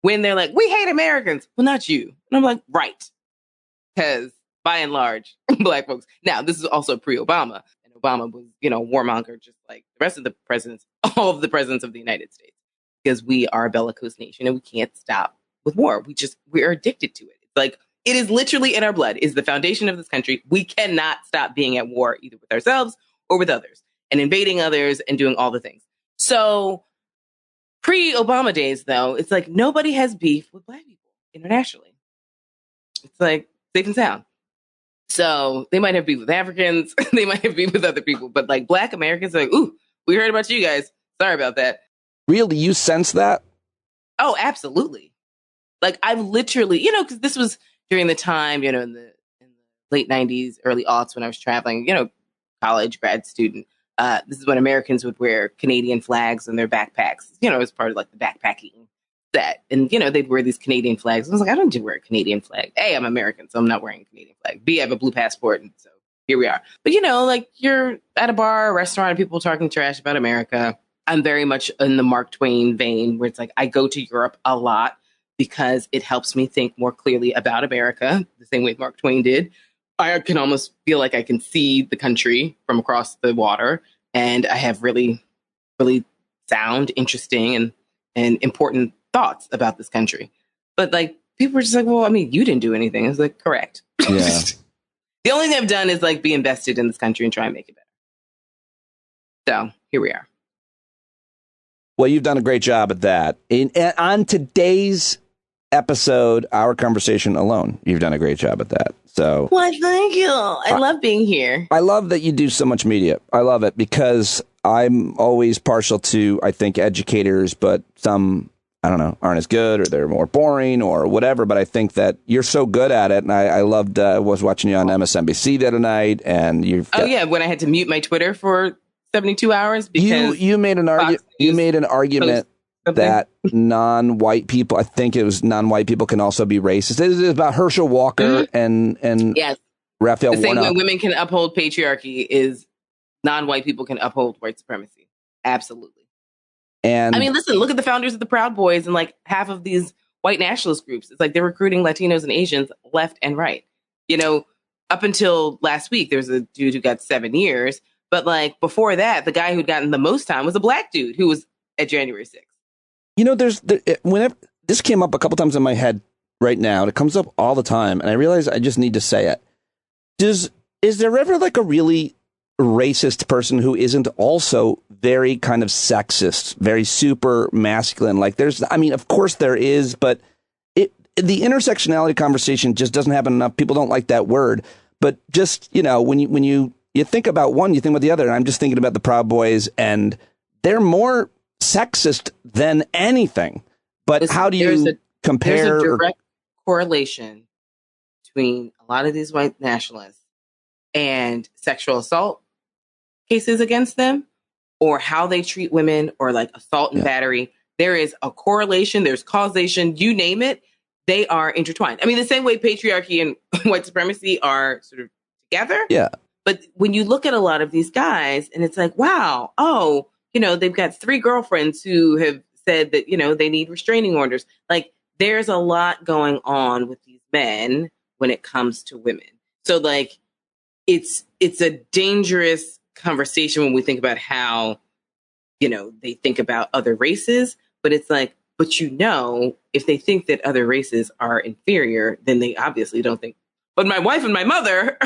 when they're like, we hate Americans. Well, not you. And I'm like, right. Because by and large, Black folks. Now, this is also pre-Obama. And Obama was, warmonger, just like the rest of the presidents, all of the presidents of the United States. Because we are a bellicose nation and we can't stop with war. We're addicted to it. It's like, it is literally in our blood. It's the foundation of this country. We cannot stop being at war either with ourselves or with others and invading others and doing all the things. So pre-Obama days, though, it's like nobody has beef with Black people internationally. It's like safe and sound. So they might have beef with Africans. They might have beef with other people. But like Black Americans are like, ooh, we heard about you guys. Sorry about that. Really? You sense that? Oh, absolutely. Like I've literally, because this was during the time, in the late 90s, early aughts when I was traveling, college, grad student. This is when Americans would wear Canadian flags on their backpacks, as part of like the backpacking set. And, they'd wear these Canadian flags. I was like, I don't need to wear a Canadian flag. A, I'm American, so I'm not wearing a Canadian flag. B, I have a blue passport. And so here we are. But, like you're at a bar, a restaurant, and people talking trash about America. I'm very much in the Mark Twain vein where it's like, I go to Europe a lot because it helps me think more clearly about America, the same way Mark Twain did. I can almost feel like I can see the country from across the water. And I have really, really sound, interesting, and important thoughts about this country. But like people were just like, well, you didn't do anything. I was like, correct. Yeah. The only thing I've done is like be invested in this country and try and make it better. So here we are. Well, you've done a great job at that. On today's episode, our conversation alone, you've done a great job at that. So, well, thank you. I love being here. I love that you do so much media. I love it because I'm always partial to, I think, educators, but some, I don't know, aren't as good or they're more boring or whatever. But I think that you're so good at it. And I loved, was watching you on MSNBC the other night. And you've when I had to mute my Twitter for 72 hours because you made an argument that non-white people, I think it was non-white people can also be racist. This is about Herschel Walker and yes. Raphael The same Warnock. way women can uphold patriarchy is non-white people can uphold white supremacy. Absolutely. And listen, look at the founders of the Proud Boys and like half of these white nationalist groups. It's like they're recruiting Latinos and Asians left and right. Up until last week, there was a dude who got 7 years. But like before that, the guy who'd gotten the most time was a Black dude who was at January 6th. Whenever this came up a couple times in my head right now, and it comes up all the time, and I realize I just need to say it. Is there ever like a really racist person who isn't also very kind of sexist, very super masculine. Like of course there is, but the intersectionality conversation just doesn't happen enough. People don't like that word, but just, when you think about one, you think about the other. And I'm just thinking about the Proud Boys, and they're more sexist than anything. But listen, how do you compare? There's a direct correlation between a lot of these white nationalists and sexual assault cases against them, or how they treat women, or like assault and battery. There is a correlation. There's causation. You name it. They are intertwined. I mean, the same way patriarchy and white supremacy are sort of together. Yeah. But when you look at a lot of these guys, and it's like, wow, they've got 3 girlfriends who have said that, they need restraining orders. Like, there's a lot going on with these men when it comes to women. So, like, it's a dangerous conversation when we think about how, they think about other races. But it's like, if they think that other races are inferior, then they obviously don't think, but my wife and my mother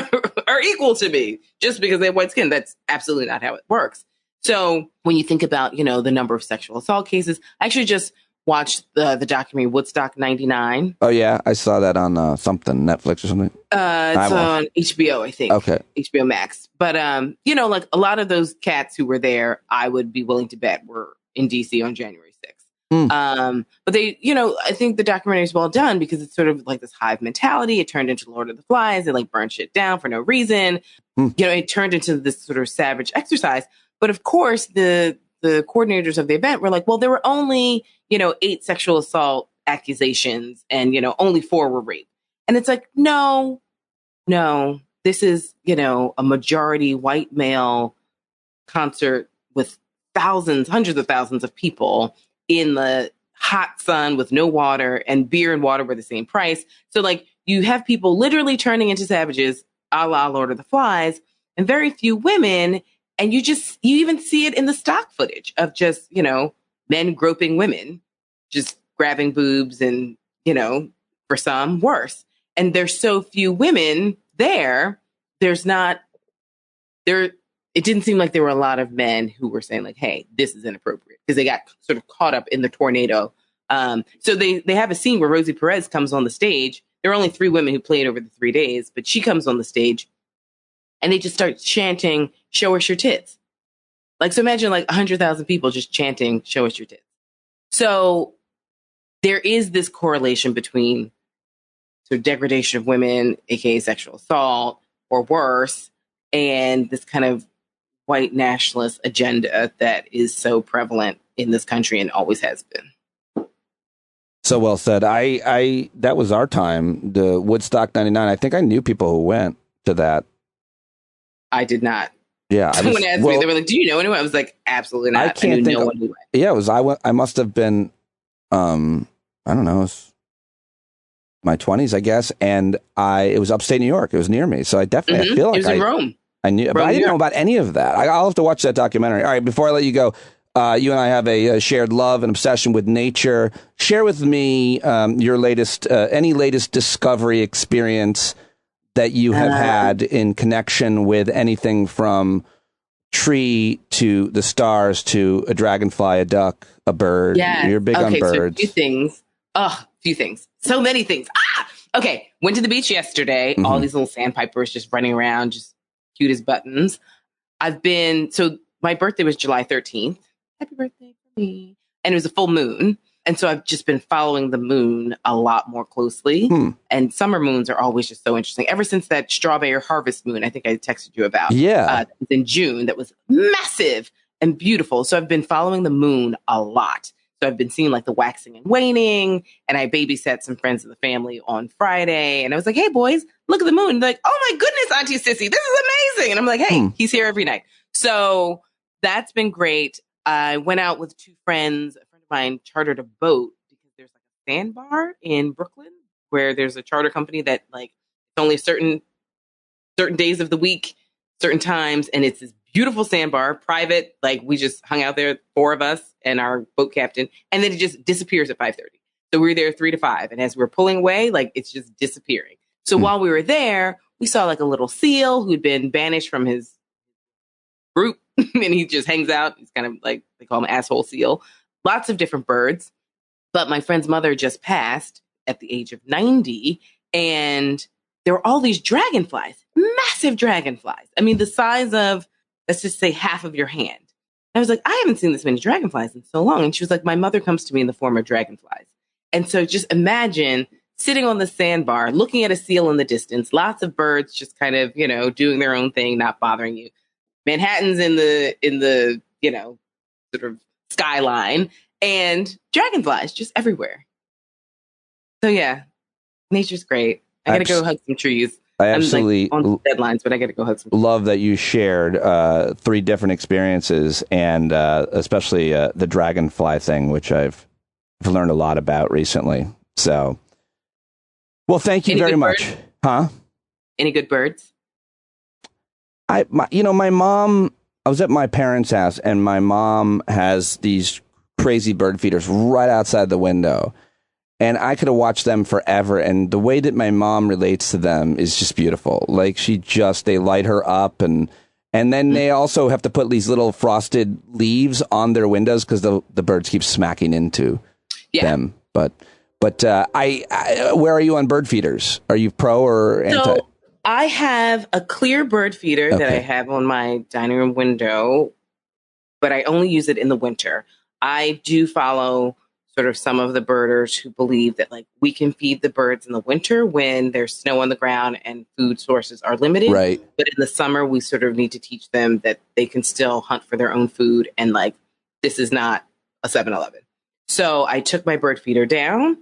are equal to me just because they have white skin. That's absolutely not how it works. So when you think about, the number of sexual assault cases, I actually just watched the documentary Woodstock 99. Oh, yeah. I saw that on something, Netflix or something. It's on HBO, I think. Okay. HBO Max. But, like a lot of those cats who were there, I would be willing to bet were in DC on January 6th. But they, I think the documentary is well done because it's sort of like this hive mentality. It turned into Lord of the Flies. They burn shit down for no reason. It turned into this sort of savage exercise. But of course, the coordinators of the event were like, well, there were only, 8 sexual assault accusations and, only 4 were rape. And it's like, no, this is, a majority white male concert with hundreds of thousands of people in the hot sun with no water, and beer and water were the same price. So like you have people literally turning into savages a la Lord of the Flies, and very few women. And you even see it in the stock footage of just, men groping women, just grabbing boobs and, for some worse. And there's so few women there. It didn't seem like there were a lot of men who were saying like, hey, this is inappropriate, because they got sort of caught up in the tornado. So they have a scene where Rosie Perez comes on the stage. There are only 3 women who played over the 3 days, but she comes on the stage and they just start chanting, "Show us your tits." Like, so imagine like 100,000 people just chanting, "Show us your tits." So there is this correlation between sort of degradation of women, aka sexual assault or worse, and this kind of white nationalist agenda that is so prevalent in this country and always has been. So well said. I that was our time, the Woodstock 99. I think I knew people who went to that. I did not. Yeah. Someone asked me, they were like, do you know anyone? I was like, absolutely not. I can't think no one who went. Yeah, I must have been, I don't know, my 20s, I guess. And it was upstate New York. It was near me. So I definitely I feel like it was in Rome. I knew, but I didn't know about any of that. I'll have to watch that documentary. All right, before I let you go, you and I have a shared love and obsession with nature. Share with me your latest, any latest discovery experience that you have had in connection with anything from tree to the stars to a dragonfly, a duck, a bird. Yeah, You're big on birds. So a few things. So many things. Okay, went to the beach yesterday. All these little sandpipers just running around, just cute as buttons. So my birthday was July 13th. Happy birthday for me. And it was a full moon. And so I've just been following the moon a lot more closely. And summer moons are always just so interesting. Ever since that strawberry harvest moon, I think I texted you about. Yeah. In June, that was massive and beautiful. So I've been following the moon a lot. So I've been seeing like the waxing and waning. And I babysat some friends of the family on Friday. And I was like, hey, boys, look at the moon. They're like, oh, my goodness, Auntie Sissy, this is amazing. And I'm like, hey, he's here every night. So that's been great. I went out with 2 friends. A friend of mine chartered a boat because there's like a sandbar in Brooklyn where there's a charter company that like it's only certain days of the week, certain times. And it's this beautiful sandbar, private. Like we just hung out there, 4 of us and our boat captain. And then it just disappears at 5:30. So we were there 3 to 5. And as we were pulling away, like it's just disappearing. So while we were there, we saw like a little seal who'd been banished from his group and he just hangs out. He's kind of like, they call him asshole seal. Lots of different birds. But my friend's mother just passed at the age of 90, and there were all these dragonflies, massive dragonflies. I mean, the size of, let's just say, half of your hand. I was like, I haven't seen this many dragonflies in so long. And she was like, my mother comes to me in the form of dragonflies. And so just imagine sitting on the sandbar, looking at a seal in the distance, lots of birds just kind of, doing their own thing, not bothering you. Manhattan's in the, sort of skyline, and dragonflies just everywhere. So yeah, nature's great. I gotta go hug some trees. I absolutely I'm on deadlines, but I gotta go hug some trees. Love that you shared 3 different experiences, and especially the dragonfly thing, which I've learned a lot about recently. So, well, thank you very much. Birds? Huh? Any good birds? My mom, I was at my parents' house, and my mom has these crazy bird feeders right outside the window. And I could have watched them forever. And the way that my mom relates to them is just beautiful. Like they light her up, and then they also have to put these little frosted leaves on their windows because the birds keep smacking into them. But where are you on bird feeders? Are you pro or anti? So I have a clear bird feeder that I have on my dining room window, but I only use it in the winter. I do follow sort of some of the birders who believe that like we can feed the birds in the winter when there's snow on the ground and food sources are limited. Right. But in the summer, we sort of need to teach them that they can still hunt for their own food. And like, this is not a 7-Eleven. So I took my bird feeder down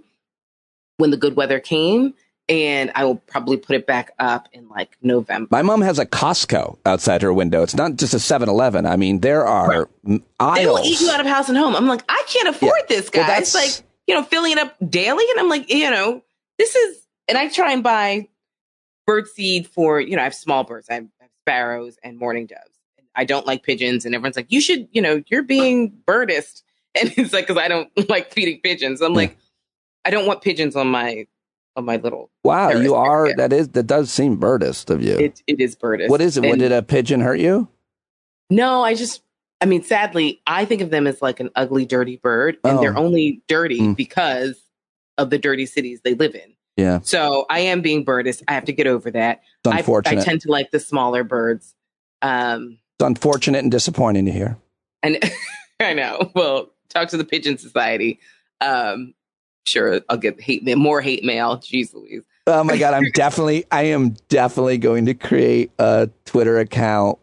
when the good weather came, and I will probably put it back up in like November. My mom has a Costco outside her window. It's not just a 7-Eleven. I mean, there are aisles. They will eat you out of house and home. I'm like, I can't afford this, guys. Well, it's like, filling it up daily. And I'm like, this is, and I try and buy bird seed for, I have small birds. I have sparrows and mourning doves. I don't like pigeons. And everyone's like, you should, you're being birdist. And it's like, because I don't like feeding pigeons. I'm like, I don't want pigeons on my little. Wow, you are. Area. That does seem birdist of you. It is birdist. What is it? What, did a pigeon hurt you? No, sadly, I think of them as like an ugly, dirty bird, and they're only dirty because of the dirty cities they live in. Yeah. So I am being birdist. I have to get over that. It's unfortunate. I tend to like the smaller birds. It's unfortunate and disappointing to hear. And I know. Well, talk to the Pigeon Society. Sure, I'll get more hate mail. Jeez Louise. Oh my God, I am definitely going to create a Twitter account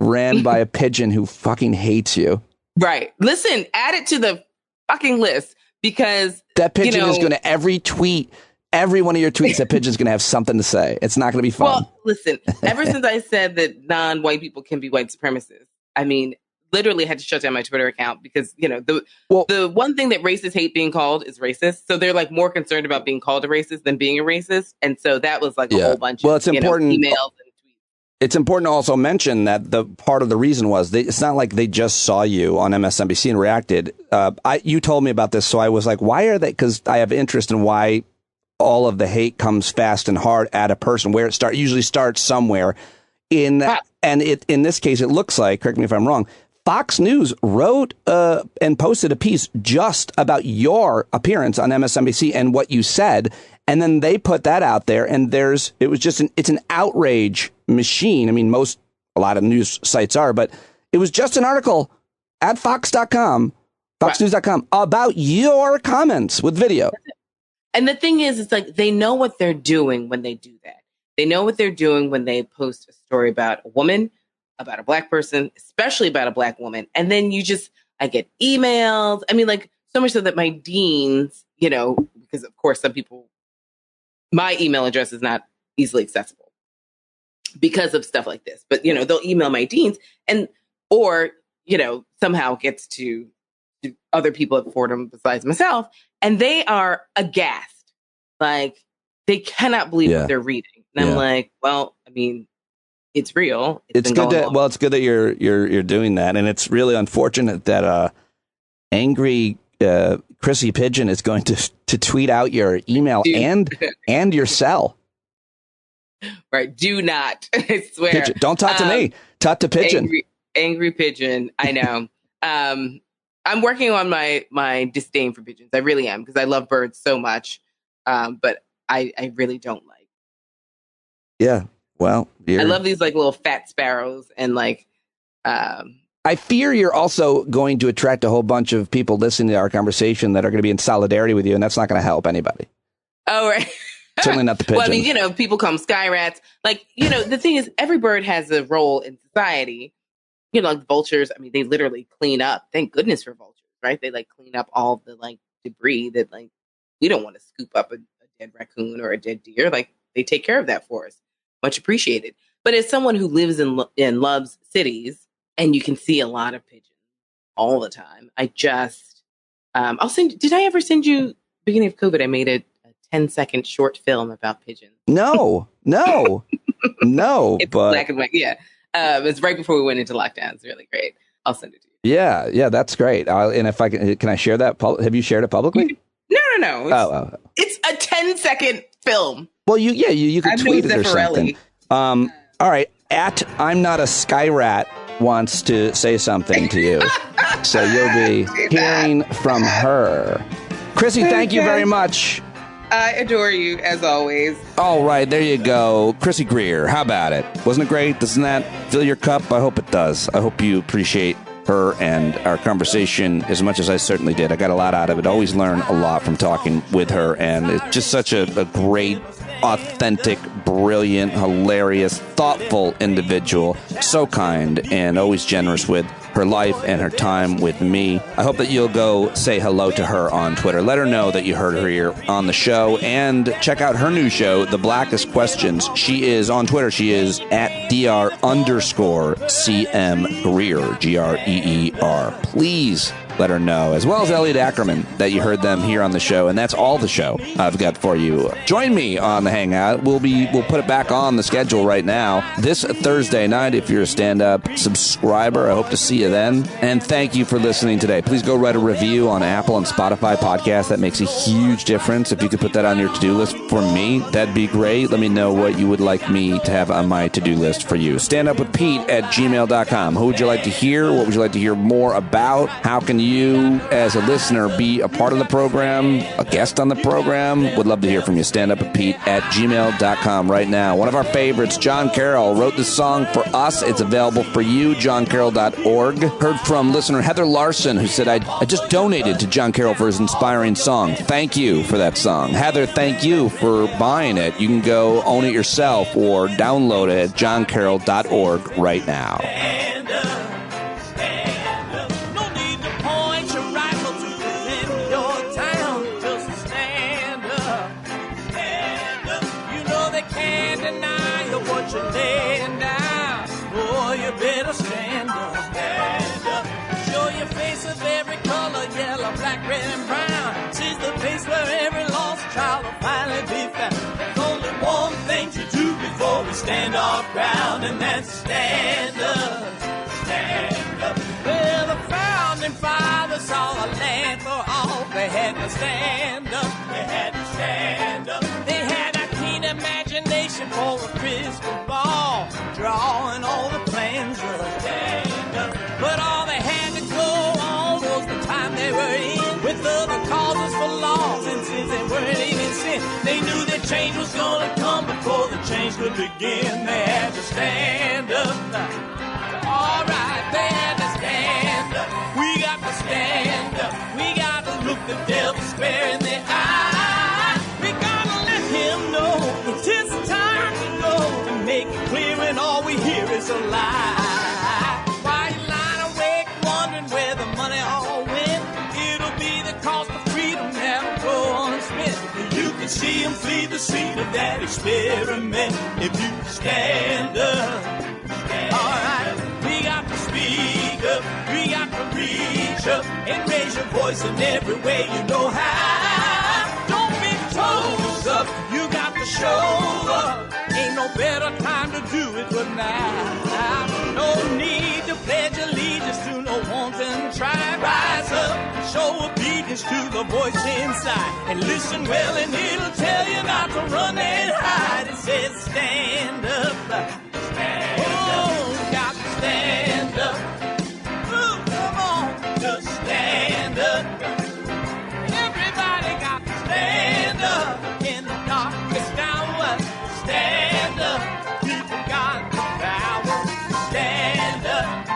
ran by a pigeon who fucking hates you. Right. Listen, add it to the fucking list, because that pigeon is going to every one of your tweets, that pigeon's going to have something to say. It's not going to be fun. Well, listen, ever since I said that non-white people can be white supremacists, I mean, literally had to shut down my Twitter account because, the one thing that racists hate being called is racist. So they're like more concerned about being called a racist than being a racist. And so that was like a whole bunch of it's important, emails and tweets. It's important to also mention that the part of the reason was it's not like they just saw you on MSNBC and reacted. You told me about this. So I was like, why are they? Because I have interest in why all of the hate comes fast and hard at a person, where it usually starts somewhere in this case, it looks like, correct me if I'm wrong, Fox News wrote and posted a piece just about your appearance on MSNBC and what you said, and then they put that out there, and it's an outrage machine. I mean, a lot of news sites are, but it was just an article at Fox.com, FoxNews.com, about your comments with video. And the thing is, it's like they know what they're doing when they do that. They know what they're doing when they post a story about a woman, about a black person, especially about a black woman. And then I get emails. I mean, like, so much so that my deans, because of course my email address is not easily accessible because of stuff like this. But, they'll email my deans or somehow gets to other people at Fordham besides myself. And they are aghast. Like, they cannot believe what they're reading. And I'm like, well, I mean, it's real. It's good that you're doing that, and it's really unfortunate that angry Chrissy Pigeon is going to tweet out your email and your cell. Right? Do not. I swear. Pigeon, don't talk to me. Tut to pigeon. Angry pigeon. I know. I'm working on my disdain for pigeons. I really am, because I love birds so much. But I really don't like. Yeah. Well, I love these like little fat sparrows and like. I fear you're also going to attract a whole bunch of people listening to our conversation that are going to be in solidarity with you, and that's not going to help anybody. Oh, right. Certainly not the pigeon. Well, I mean, people call them sky rats. Like, the thing is, every bird has a role in society. Like vultures, I mean, they literally clean up. Thank goodness for vultures, right? They like clean up all the like debris that like we don't want to scoop up a dead raccoon or a dead deer. Like, they take care of that for us. Much appreciated. But as someone who lives and loves cities, and you can see a lot of pigeons all the time, I just, I'll send. Did I ever send you? Beginning of COVID, I made a 10-second short film about pigeons. No. It's but black and white. Yeah, it's right before we went into lockdown. It's really great. I'll send it to you. Yeah, that's great. And if I can I share that? Have you shared it publicly? No. It's a 10-second film. Well, you could tweet it or something. All right, I'm not a sky rat wants to say something to you, so you'll be hearing from her. Chrissy, thank you very much. I adore you, as always. All right, there you go. Chrissy Greer, how about it? Wasn't it great? Doesn't that fill your cup? I hope it does. I hope you appreciate her and our conversation as much as I certainly did. I got a lot out of it. Always learn a lot from talking with her, and it's just such a great, authentic, brilliant, hilarious, thoughtful individual. So kind and always generous with her life and her time with me. I hope that you'll go say hello to her on Twitter. Let her know that you heard her here on the show, and check out her new show, The Blackest Questions. She is on Twitter. She is at Dr_CM Greer, Greer. Please let her know, as well as Elliot Ackerman, that you heard them here on the show. And that's all the show I've got for you. Join me on the Hangout. We'll put it back on the schedule right now this Thursday night. If you're a stand-up subscriber, I hope to see you then. And thank you for listening today. Please go write a review on Apple and Spotify podcasts. That makes a huge difference. If you could put that on your to-do list for me, that'd be great. Let me know what you would like me to have on my to-do list for you. standupwithpete@gmail.com. Who would you like to hear? What would you like to hear more about? How can you, as a listener, be a part of the program, a guest on the program? Would love to hear from you. standupwithpete@gmail.com right now. One of our favorites, John Carroll, wrote this song for us. It's available for you, johncarroll.org. Heard from listener Heather Larson, who said, I just donated to John Carroll for his inspiring song. Thank you for that song. Heather, thank you for buying it. You can go own it yourself or download it at johncarroll.org right now. Black, red, and brown. She's the place where every lost child will finally be found. There's only one thing to do before we stand our ground, and that's stand up. Stand up. Well, the founding fathers saw a land for all. They had to stand up. They had to stand up. They had a keen imagination for a crystal ball, drawing all the plans of stand up. But all they had to go on was the time they were in, with other causes for laws, and since they weren't even sin, they knew that change was gonna come before the change could begin. They had to stand up. All right, they had to stand up. We got to stand up. We got to look the devil square in the eye. We gotta let him know it's his time to go, and make it clear when all we hear is a lie. Why you lying awake wondering where the money all went? It'll be the cost of freedom that'll go unspent. You can see him flee the scene of that experiment if you stand up. Alright, we got to speak up, we got to reach up, and raise your voice in every way you know how. Don't be toes up, you got to show up. Ain't no better time to do it but now. No need to pledge allegiance to no wanton tribe. Rise up, show obedience to the voice inside, and listen well and it'll tell you not to run and hide. It says stand up. Stand up. stand up. Ooh, come on, just stand up. Everybody got to stand up in the darkest hour. Stand up, people got the power. Stand up.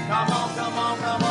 Come on, come on, come on.